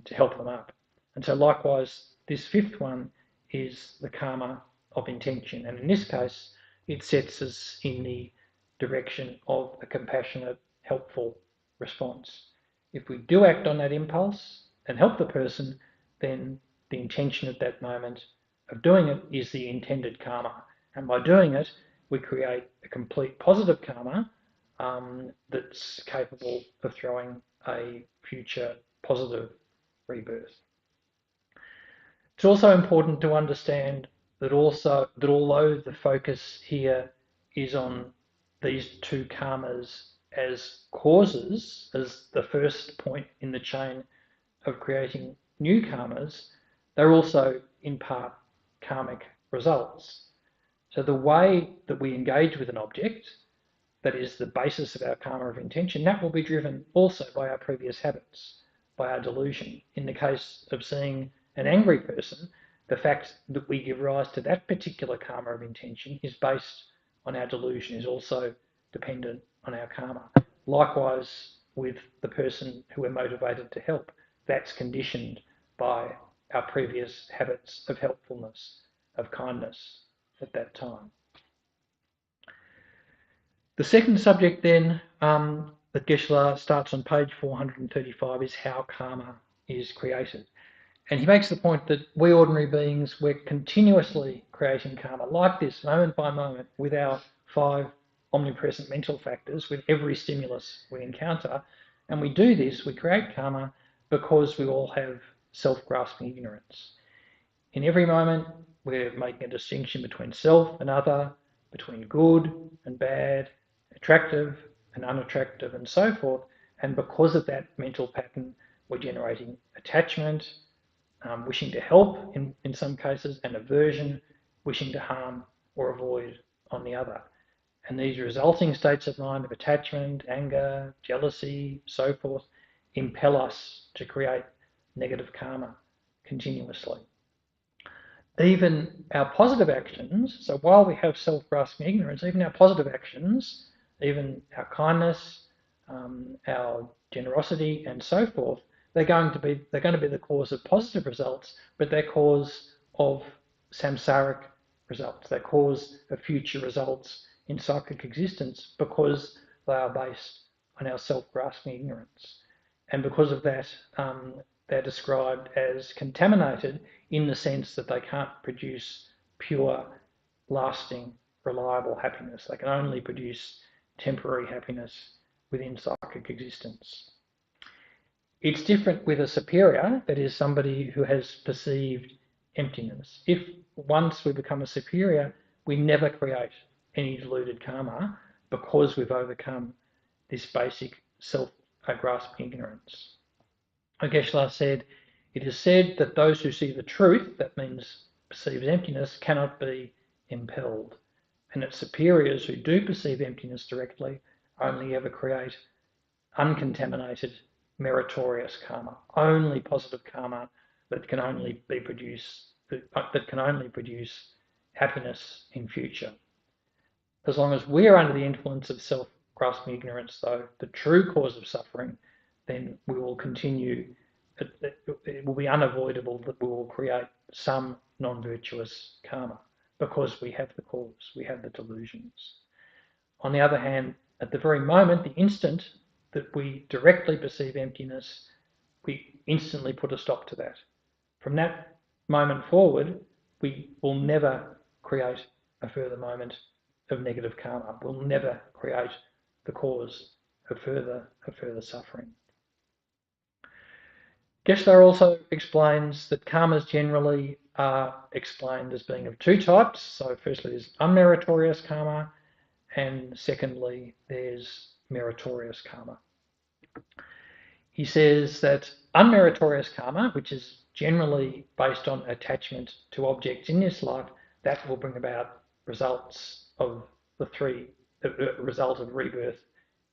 to help them up. And so likewise, this fifth one is the karma of intention. And in this case, it sets us in the direction of a compassionate, helpful response. If we do act on that impulse and help the person, then the intention at that moment of doing it is the intended karma. And by doing it, we create a complete positive karma that's capable of throwing a future positive rebirth. It's also important to understand that although the focus here is on these two karmas as causes, as the first point in the chain of creating new karmas, they're also in part karmic results. So the way that we engage with an object, that is the basis of our karma of intention, that will be driven also by our previous habits. by our delusion. In the case of seeing an angry person, the fact that we give rise to that particular karma of intention is based on our delusion, is also dependent on our karma. Likewise, with the person who we're motivated to help, that's conditioned by our previous habits of helpfulness, of kindness at that time. The second subject then that Geshe starts on page 435 is how karma is created. And he makes the point that we ordinary beings, we're continuously creating karma like this, moment by moment, with our 5 omnipresent mental factors, with every stimulus we encounter. And we do this, we create karma because we all have self-grasping ignorance. In every moment, we're making a distinction between self and other, between good and bad, attractive and unattractive, and so forth. And because of that mental pattern, we're generating attachment, wishing to help in some cases, and aversion, wishing to harm or avoid on the other. And these resulting states of mind of attachment, anger, jealousy, so forth, impel us to create negative karma continuously. Even our positive actions, so while we have self-grasping ignorance, even our positive actions, even our kindness, our generosity, and so forth, they're going to be the cause of positive results, but they're cause of samsaric results. They're cause of future results in psychic existence because they are based on our self-grasping ignorance. And because of that, they're described as contaminated in the sense that they can't produce pure, lasting, reliable happiness. They can only produce temporary happiness within psychic existence. It's different with a superior, that is somebody who has perceived emptiness. If once we become a superior, we never create any deluded karma because we've overcome this basic self-grasping ignorance. Geshe said, "It is said that those who see the truth, that means perceives emptiness, cannot be impelled, and that superiors who do perceive emptiness directly only ever create uncontaminated, meritorious karma, only positive karma that can only produce happiness in future. As long as we are under the influence of self-grasping ignorance, though, the true cause of suffering, then we will continue. It will be unavoidable that we will create some non-virtuous karma because we have the cause, we have the delusions. On the other hand, at the very moment, the instant that we directly perceive emptiness, we instantly put a stop to that. From that moment forward, we will never create a further moment of negative karma. We'll never create the cause of further suffering. Geshe also explains that karmas generally are explained as being of 2 types. So firstly, there's unmeritorious karma, and secondly, there's meritorious karma. He says that unmeritorious karma, which is generally based on attachment to objects in this life, that will bring about results of the result of rebirth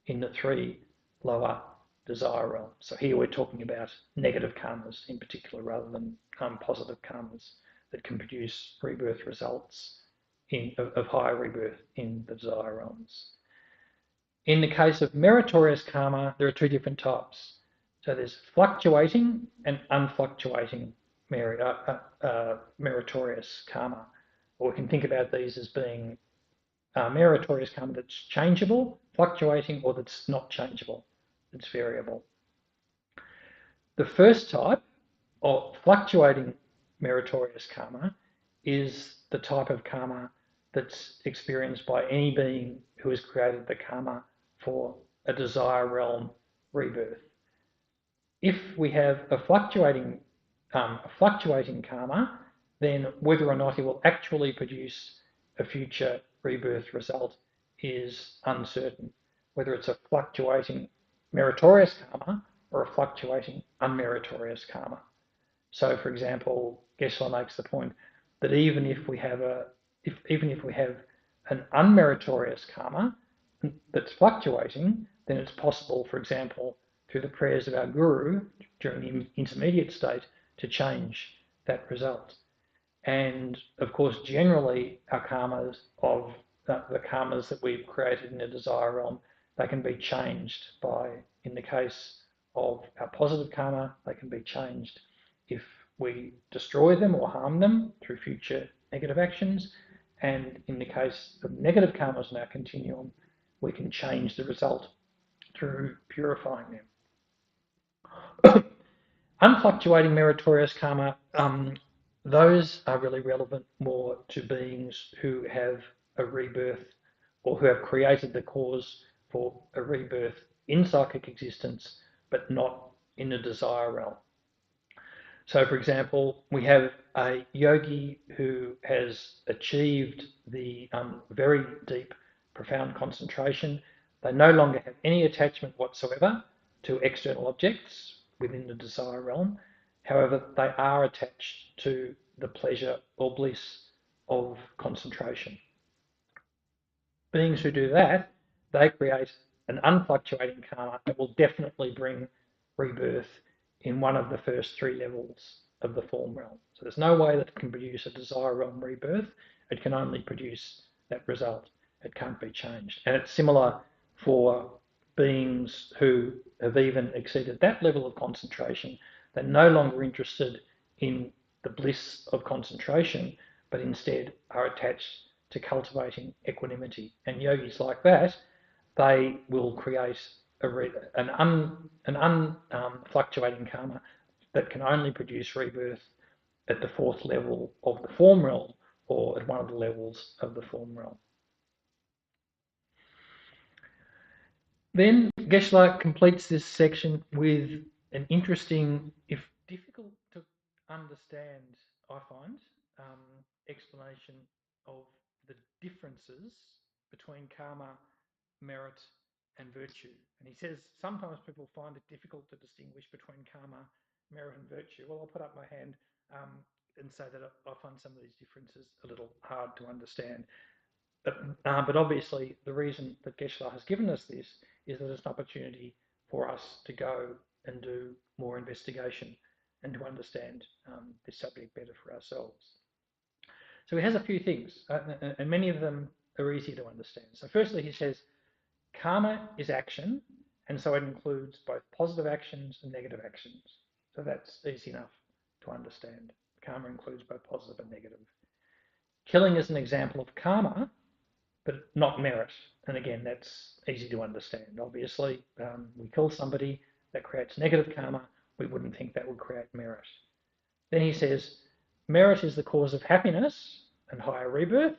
in the 3 lower desire realms. So here we're talking about negative karmas in particular, rather than positive karmas that can produce rebirth results of higher rebirth in the desire realms. In the case of meritorious karma, there are 2 different types. So there's fluctuating and unfluctuating meritorious karma. Or we can think about these as being meritorious karma that's changeable, fluctuating, or that's not changeable, it's variable. The first type of fluctuating meritorious karma is the type of karma that's experienced by any being who has created the karma for a desire realm rebirth. If we have a fluctuating karma, then whether or not it will actually produce a future rebirth result is uncertain, whether it's a fluctuating meritorious karma or a fluctuating unmeritorious karma. So, for example, Geshe makes the point that even if we have an unmeritorious karma that's fluctuating, then it's possible, for example, through the prayers of our guru during the intermediate state to change that result. And of course, generally, our karmas of the karmas that we've created in the desire realm, they can be changed by, in the case of our positive karma, they can be changed if we destroy them or harm them through future negative actions. And in the case of negative karmas in our continuum, we can change the result through purifying them. Unfluctuating meritorious karma, those are really relevant more to beings who have a rebirth or who have created the cause for a rebirth in psychic existence, but not in the desire realm. So, for example, we have a yogi who has achieved the very deep, profound concentration. They no longer have any attachment whatsoever to external objects within the desire realm. However, they are attached to the pleasure or bliss of concentration. Beings who do that, they create an unfluctuating karma that will definitely bring rebirth in one of the first three levels of the form realm. So there's no way that it can produce a desire realm rebirth. It can only produce that result. It can't be changed. And it's similar for beings who have even exceeded that level of concentration. They're no longer interested in the bliss of concentration, but instead are attached to cultivating equanimity. And yogis like that, they will create an unfluctuating karma that can only produce rebirth at the fourth level of the form realm or at one of the levels of the form realm. Then Geshe completes this section with an interesting, if difficult to understand, I find, explanation of the differences between karma, merit, and virtue. And he says sometimes people find it difficult to distinguish between karma, merit, and virtue. Well, I'll put up my hand and say that I find some of these differences a little hard to understand. But obviously, the reason that Geshe has given us this is that it's an opportunity for us to go and do more investigation and to understand this subject better for ourselves. So he has a few things, and many of them are easy to understand. So firstly, he says, karma is action, and so it includes both positive actions and negative actions. So that's easy enough to understand. Karma includes both positive and negative. Killing is an example of karma, but not merit. And again, that's easy to understand. Obviously, we kill somebody, that creates negative karma. We wouldn't think that would create merit. Then he says, merit is the cause of happiness and higher rebirth.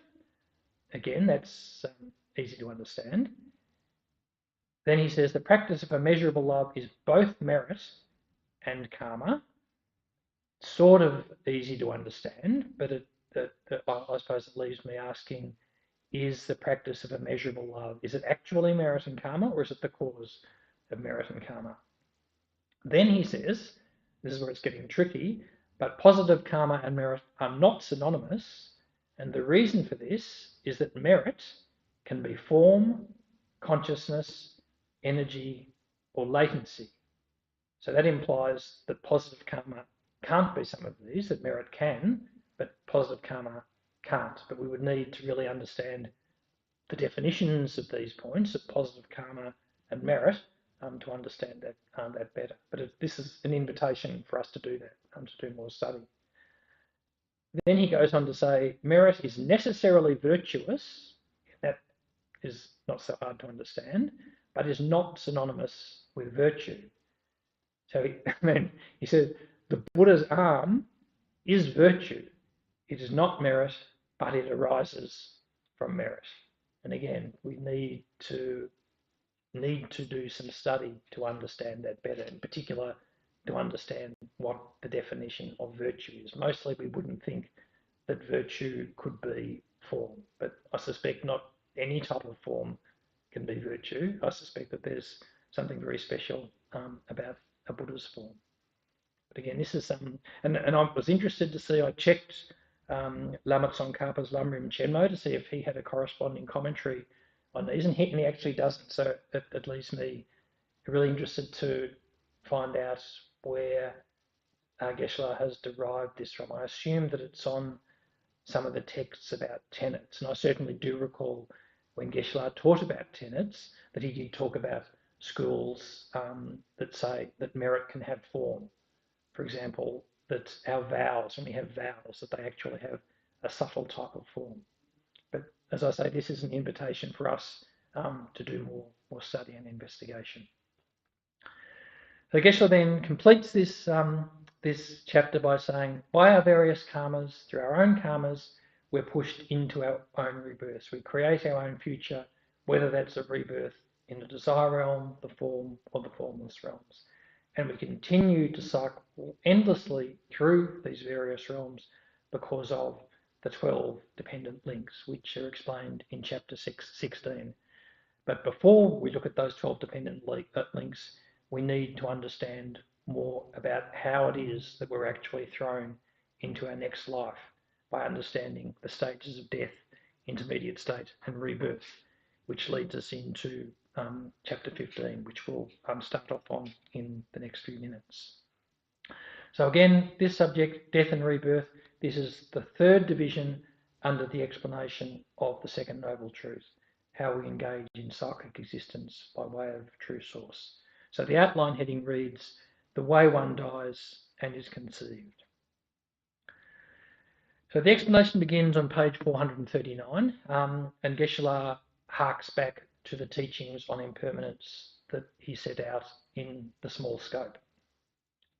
Again, that's easy to understand. Then he says, the practice of immeasurable love is both merit and karma. Sort of easy to understand, but I suppose it leaves me asking, is the practice of immeasurable love, is it actually merit and karma, or is it the cause of merit and karma? Then he says, this is where it's getting tricky, but positive karma and merit are not synonymous, and the reason for this is that merit can be form, consciousness, energy, or latency. So that implies that positive karma can't be some of these, that merit can, but positive karma can't. But we would need to really understand the definitions of these points of positive karma and merit to understand that better. But this is an invitation for us to do that, to do more study. Then he goes on to say, merit is necessarily virtuous. That is not so hard to understand, but is not synonymous with virtue. So he said, the Buddha's arm is virtue. It is not merit, but it arises from merit. And again, we need to do some study to understand that better, in particular, to understand what the definition of virtue is. Mostly we wouldn't think that virtue could be form, but I suspect not any type of form can be virtue. I suspect that there's something very special about a Buddha's form. But again, this is something, and I was interested to see, I checked Lama Tsongkhapa's Lamrim Chenmo to see if he had a corresponding commentary on these, and he actually doesn't. So it leaves me really interested to find out where Geshe has derived this from. I assume that it's on some of the texts about tenets, and I certainly do recall when Geshe taught about tenets that he did talk about schools that say that merit can have form. For example, that our vows, when we have vows, that they actually have a subtle type of form. But as I say, this is an invitation for us to do more study and investigation. So Geshe then completes this chapter by saying, by our various karmas, through our own karmas, we're pushed into our own rebirths. We create our own future, whether that's a rebirth in the desire realm, the form, or the formless realms. And we continue to cycle endlessly through these various realms because of the 12 dependent links, which are explained in chapter 16. But before we look at those 12 dependent links, we need to understand more about how it is that we're actually thrown into our next life by understanding the stages of death, intermediate state, and rebirth, which leads us into chapter 15, which we'll start off on in the next few minutes. So again, this subject, death and rebirth, this is the third division under the explanation of the second noble truth, how we engage in psychic existence by way of true source. So the outline heading reads, the way one dies and is conceived. So the explanation begins on page 439, and Geshe harks back to the teachings on impermanence that he set out in the small scope.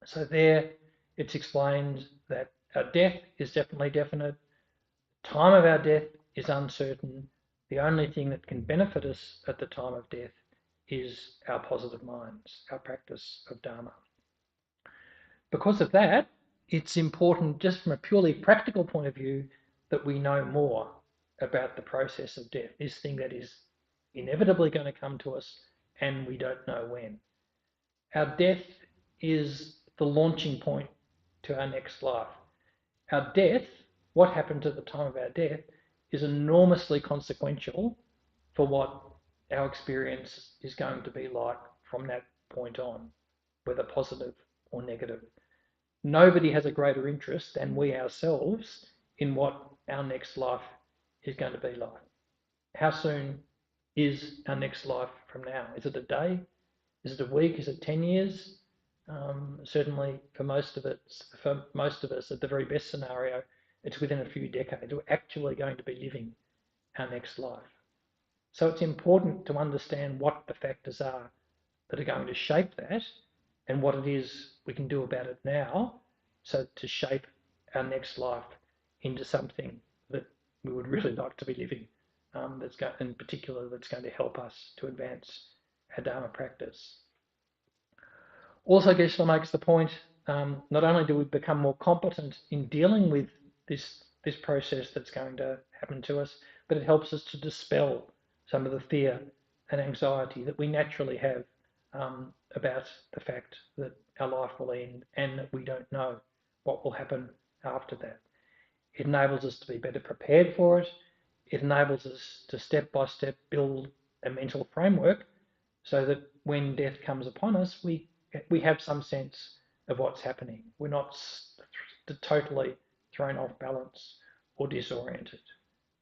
So there it's explained that our death is definitely definite, time of our death is uncertain, the only thing that can benefit us at the time of death is our positive minds, our practice of Dharma. Because of that, it's important just from a purely practical point of view that we know more about the process of death, this thing that is inevitably going to come to us and we don't know when. Our death is the launching point to our next life. Our death, what happens at the time of our death, is enormously consequential for what our experience is going to be like from that point on, whether positive or negative. Nobody has a greater interest than we ourselves in what our next life is going to be like. How soon is our next life from now? Is it a day? Is it a week? Is it 10 years? Certainly for most of us, at the very best scenario, it's within a few decades. We're actually going to be living our next life. So it's important to understand what the factors are that are going to shape that and what it is we can do about it now, so to shape our next life into something that we would really like to be living, in particular that's going to help us to advance our Dharma practice. Also, Geshe makes the point, not only do we become more competent in dealing with this process that's going to happen to us, but it helps us to dispel some of the fear and anxiety that we naturally have about the fact that our life will end and that we don't know what will happen after that. It enables us to be better prepared for it. It enables us to step by step build a mental framework so that when death comes upon us, we have some sense of what's happening. We're not totally thrown off balance or disoriented.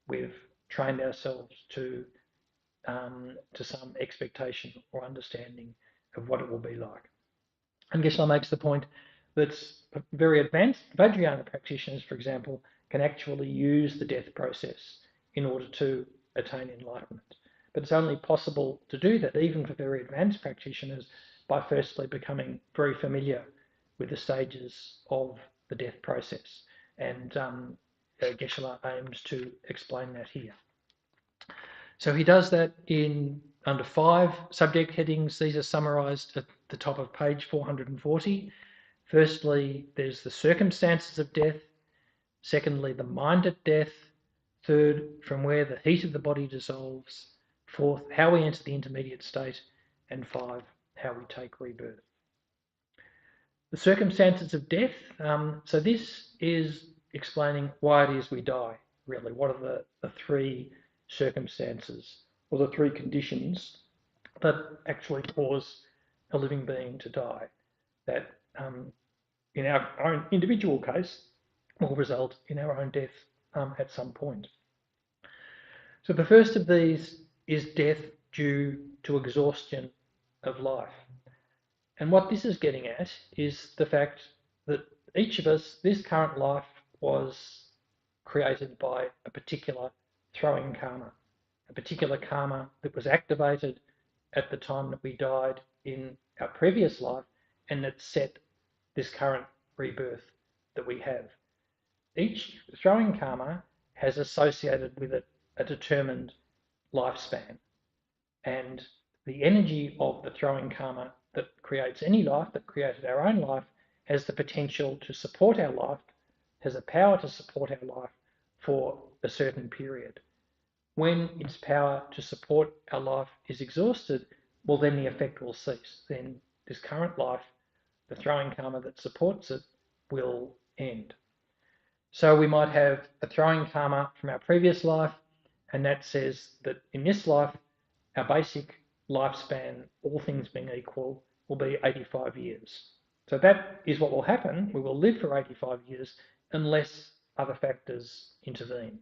We've trained ourselves to some expectation or understanding of what it will be like. And Geshe makes the point that very advanced Vajrayana practitioners, for example, can actually use the death process in order to attain enlightenment. But it's only possible to do that, even for very advanced practitioners, by firstly becoming very familiar with the stages of the death process. And Geshe aims to explain that here. So he does that under 5 subject headings. These are summarised at the top of page 440. Firstly, there's the circumstances of death. Secondly, the mind at death. Third, from where the heat of the body dissolves. Fourth, how we enter the intermediate state. And 5, how we take rebirth. The circumstances of death. So this is explaining why it is we die, really. What are the 3 circumstances or the 3 conditions that actually cause a living being to die? that in our own individual case will result in our own death at some point. So the first of these is death due to exhaustion of life. And what this is getting at is the fact that each of us, this current life was created by a particular throwing karma, a particular karma that was activated at the time that we died in our previous life and that set this current rebirth that we have. Each throwing karma has associated with it a determined lifespan. And the energy of the throwing karma that creates any life, that created our own life, has the potential to support our life, has a power to support our life for a certain period. When its power to support our life is exhausted, well, then the effect will cease. Then this current life, the throwing karma that supports it, will end. So we might have a throwing karma from our previous life, and that says that in this life, our basic lifespan, all things being equal, will be 85 years. So that is what will happen. We will live for 85 years unless other factors intervene.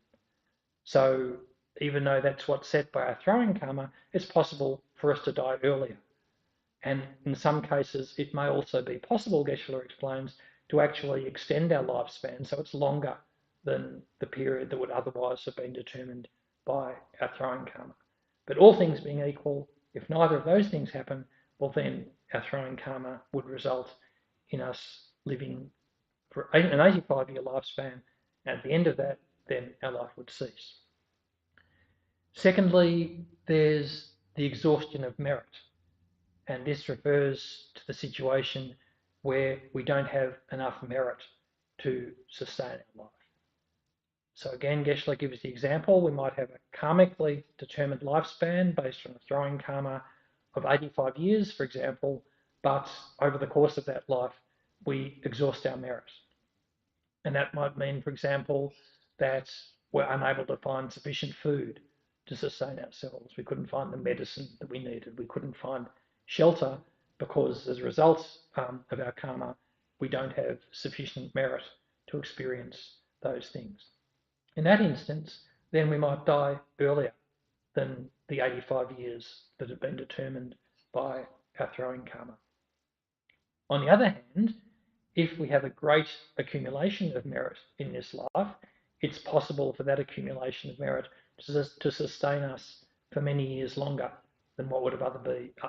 So even though that's what's set by our throwing karma, it's possible for us to die earlier. And in some cases, it may also be possible, Geshe explains, to actually extend our lifespan so it's longer than the period that would otherwise have been determined by our throwing karma. But all things being equal, if neither of those things happen, well, then our throwing karma would result in us living for an 85-year lifespan. And at the end of that, then our life would cease. Secondly, there's the exhaustion of merit. And this refers to the situation where we don't have enough merit to sustain our life. So again, Geshe gives the example, we might have a karmically determined lifespan based on a throwing karma of 85 years, for example, but over the course of that life, we exhaust our merit. And that might mean, for example, that we're unable to find sufficient food to sustain ourselves. We couldn't find the medicine that we needed. We couldn't find shelter because as a result of our karma, we don't have sufficient merit to experience those things. In that instance, then we might die earlier than the 85 years that have been determined by our throwing karma. On the other hand, if we have a great accumulation of merit in this life, it's possible for that accumulation of merit to sustain us for many years longer than what would have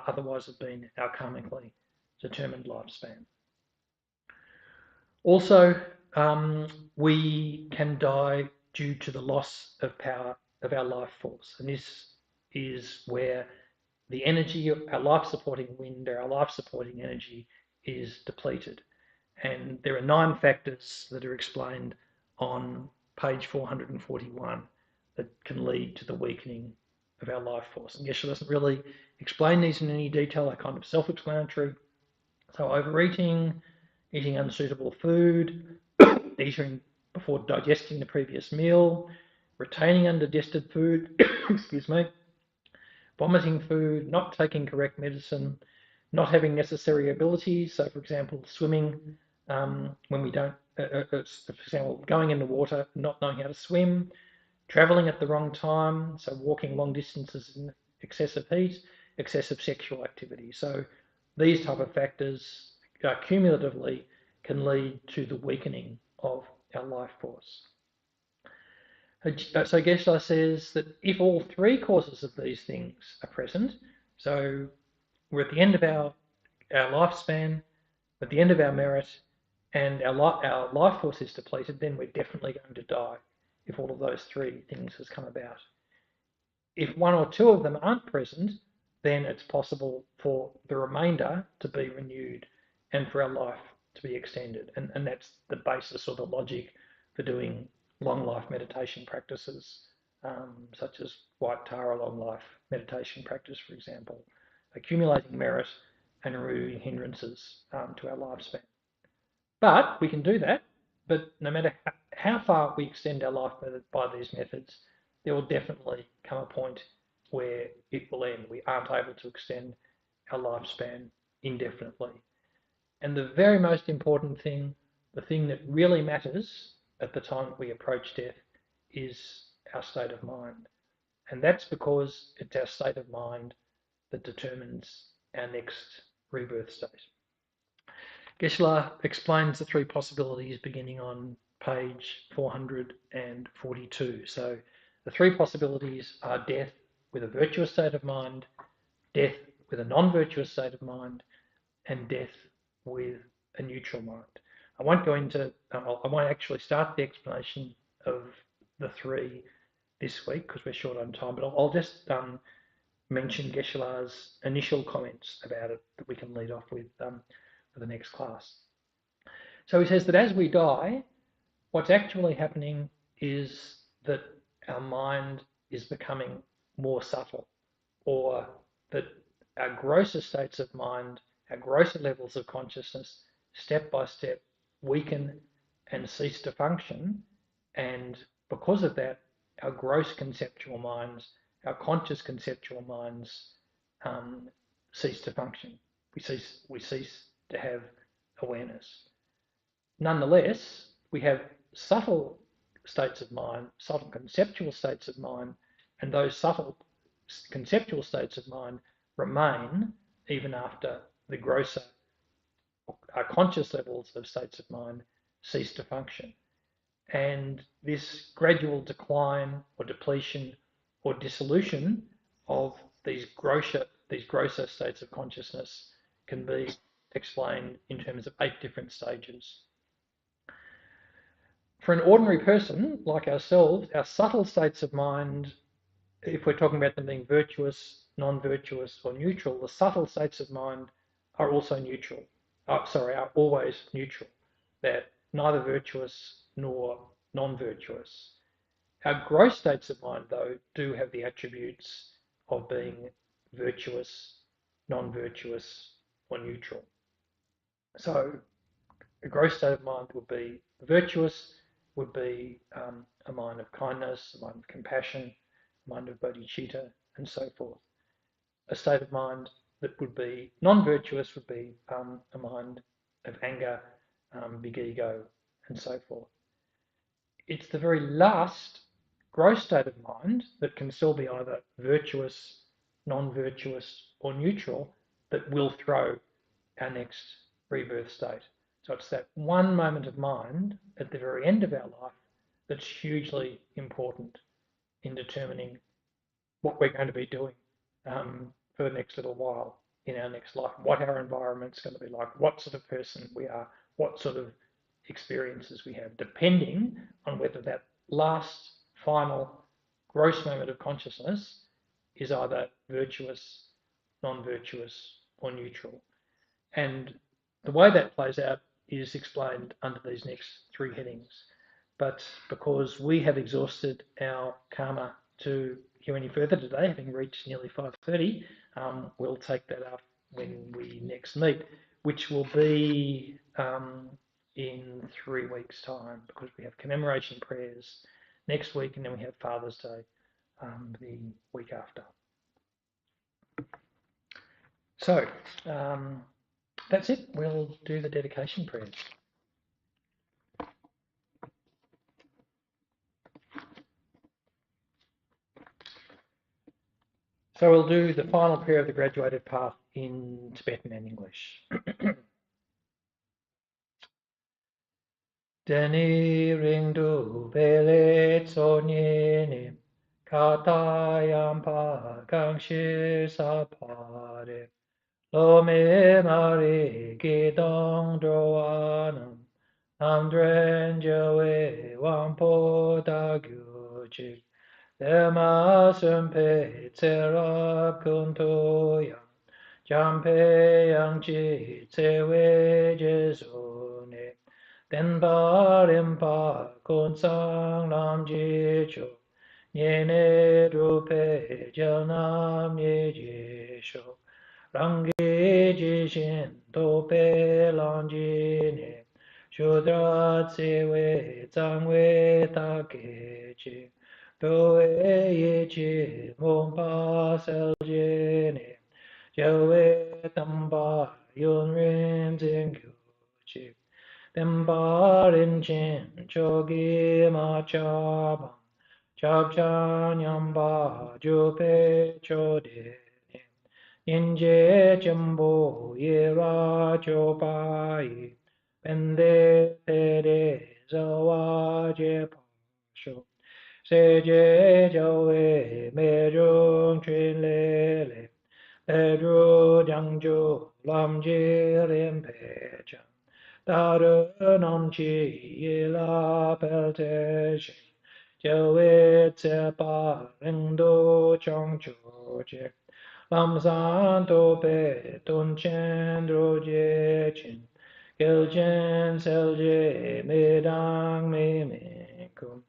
otherwise have been our karmically determined lifespan. Also, we can die due to the loss of power of our life force. And this is where the energy of our life-supporting wind or our life-supporting energy is depleted. And there are 9 factors that are explained on page 441 that can lead to the weakening of our life force. And Geshe doesn't really explain these in any detail, they're kind of self-explanatory. So overeating, eating unsuitable food, eating before digesting the previous meal, retaining undigested food, excuse me, vomiting food, not taking correct medicine, not having necessary abilities. So, for example, swimming when we don't, for example, going in the water, not knowing how to swim, traveling at the wrong time, so walking long distances in excessive heat, excessive sexual activity. So these type of factors cumulatively can lead to the weakening of our life force. So Geshe says that if all 3 causes of these things are present, so we're at the end of our lifespan, at the end of our merit, and our life force is depleted, then we're definitely going to die if all of those 3 things has come about. If 1 or 2 of them aren't present, then it's possible for the remainder to be renewed and for our life to be extended. And that's the basis or the logic for doing long life meditation practices, such as White Tara long life meditation practice, for example, accumulating merit and removing hindrances to our lifespan. But we can do that, but no matter how far we extend our life by these methods, there will definitely come a point where it will end. We aren't able to extend our lifespan indefinitely. And the very most important thing, the thing that really matters at the time that we approach death, is our state of mind. And that's because it's our state of mind that determines our next rebirth state. Geshe explains the three possibilities beginning on page 442. So the three possibilities are death with a virtuous state of mind, death with a non-virtuous state of mind, and death with a neutral mind. I won't go into, I won't actually start the explanation of the three this week because we're short on time, but I'll just mention Geshe-La's initial comments about it that we can lead off with for the next class. So he says that as we die, what's actually happening is that our mind is becoming more subtle, or that our grosser states of mind, our grosser levels of consciousness, step by step weaken and cease to function. And because of that, our gross conceptual minds, our conscious conceptual minds cease to function. We cease to have awareness. Nonetheless, we have subtle states of mind, subtle conceptual states of mind, and those subtle conceptual states of mind remain even after the grosser conscious levels of states of mind cease to function. And this gradual decline or depletion or dissolution of these grosser states of consciousness can be explained in terms of 8 different stages. For an ordinary person like ourselves, our subtle states of mind, if we're talking about them being virtuous, non-virtuous, or neutral, the subtle states of mind are also neutral. Are always neutral. They're neither virtuous nor non-virtuous. Our gross states of mind, though, do have the attributes of being virtuous, non-virtuous, or neutral. So a gross state of mind would be virtuous, would be a mind of kindness, a mind of compassion, a mind of bodhicitta, and so forth. A state of mind that would be non-virtuous would be a mind of anger, big ego, and so forth. It's the very last gross state of mind that can still be either virtuous, non-virtuous, or neutral that will throw our next rebirth state. So it's that one moment of mind at the very end of our life that's hugely important in determining what we're going to be doing for the next little while in our next life, what our environment's going to be like, what sort of person we are, what sort of experiences we have, depending on whether that last, final, gross moment of consciousness is either virtuous, non-virtuous, or neutral. And the way that plays out is explained under these next 3 headings. But because we have exhausted our karma to hear any further today, having reached nearly 5:30, we'll take that up when we next meet, which will be in 3 weeks' time, because we have commemoration prayers next week, and then we have Father's Day the week after. So that's it. We'll do the dedication prayers. So we'll do the final prayer of the graduated path in Tibetan and English. Deni ringdu bele tsonyene katayam pa gangshir sapare lome mari gidong droanam amdren jawe wampo dagyujik Dema sumpe tserab kuntoyam jampe yangchi tsewe jesune denpa rimpa kunsang lam jicho nyene rupe janam nye jesho rangi jishin tope langjine shudra tsewe zangwe takechi Doe ye chi mongpa sel jene, jawe tamba yun rin zingyu, Tembarin chin chogi ma chabang chabchan yamba jupe chode inje chambo yera chopai pende tere zawa je pasho seje jawe mejung chin lele Pedro Jiangzhou Lam Jirim Pechang Daru Nam Chi Yila Peltesh Jiawei Tsepa Ringdo Chong Chu Jik Lam San To Pe Tun Chen Dro Je Chin Gil Chen Sel Je Medang Me Me Kum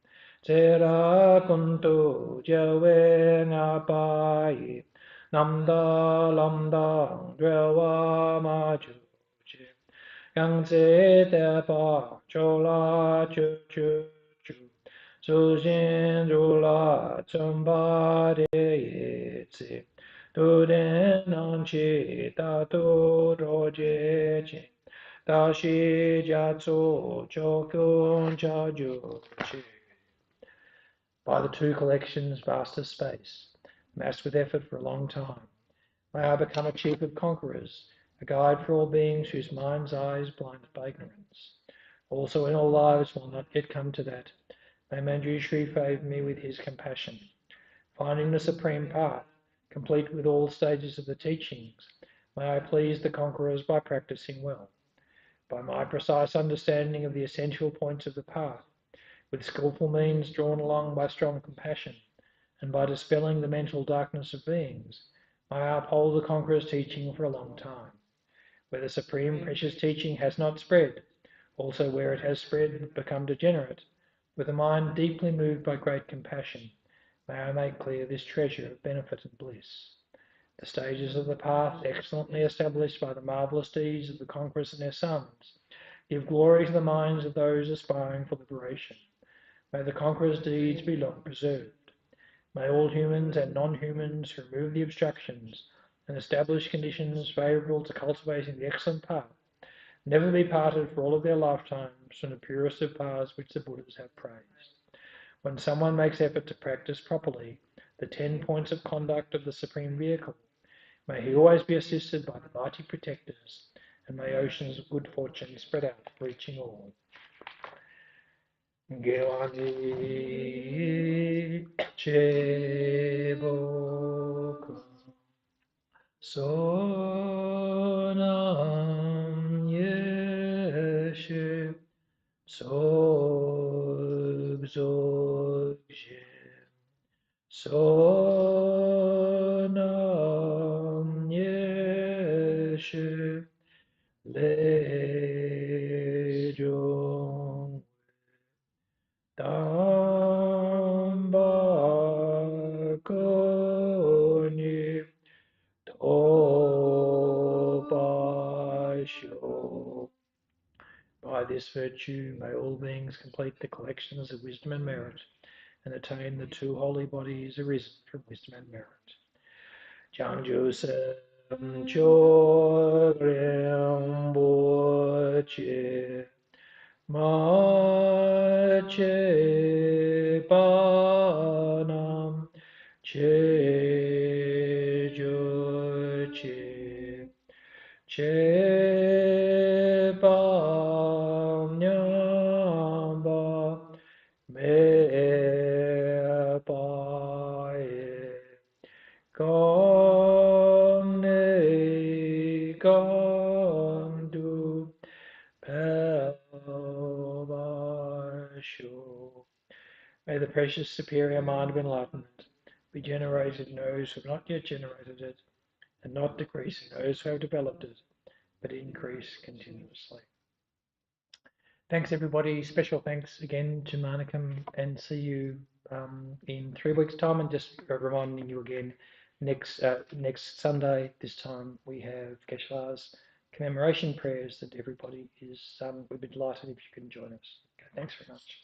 Tsera Kuntu Jiawei Nga Pa Yi Namda lamda drewa ma chu chi. Yang tse te pa chola chu chu chu. Su xin ru la tsumba de ye tse. Tu den nan chi ta tu ro je chi. Ta shi jia tsu cho kyun cha ju chi. By the two collections, vast as space, massed with effort for a long time, may I become a chief of conquerors, a guide for all beings whose mind's eye is blinded by ignorance. Also in all lives will not yet come to that, may Manjushri favour me with his compassion. Finding the supreme path, complete with all stages of the teachings, may I please the conquerors by practicing well. By my precise understanding of the essential points of the path, with skillful means drawn along by strong compassion, and by dispelling the mental darkness of beings, may I uphold the conqueror's teaching for a long time. Where the supreme precious teaching has not spread, also where it has spread and become degenerate, with a mind deeply moved by great compassion, may I make clear this treasure of benefit and bliss. The stages of the path, excellently established by the marvellous deeds of the conquerors and their sons, give glory to the minds of those aspiring for liberation. May the conqueror's deeds be long preserved. May all humans and non-humans remove the obstructions and establish conditions favourable to cultivating the excellent path, never be parted for all of their lifetimes from the purest of paths which the Buddhas have praised. When someone makes effort to practice properly the 10 points of conduct of the Supreme Vehicle, may he always be assisted by the mighty protectors, and may oceans of good fortune spread out, reaching all. Gewani Cheboku Sonam Yeshe Sog Zog Shem Sonam Yeshe Le Jong Tamba Koni Topa Sho. By this virtue may all beings complete the collections of wisdom and merit and attain the two holy bodies arisen from wisdom and merit. Jiangju Sem Chorem Bo Che Ma Che Panam Che Jo Che Che Pam Nyamba Me Pa E Gong Ne Gong Du Sure. May the precious superior mind of enlightenment be generated in those who have not yet generated it, and not decrease in those who have developed it, but increase continuously. Thanks, everybody. Special thanks again to Manikam, and see you in 3 weeks' time. And just reminding you again, next Sunday, this time, we have Geshe-la's commemoration prayers that everybody is, we'd be delighted if you can join us. Okay, thanks very much.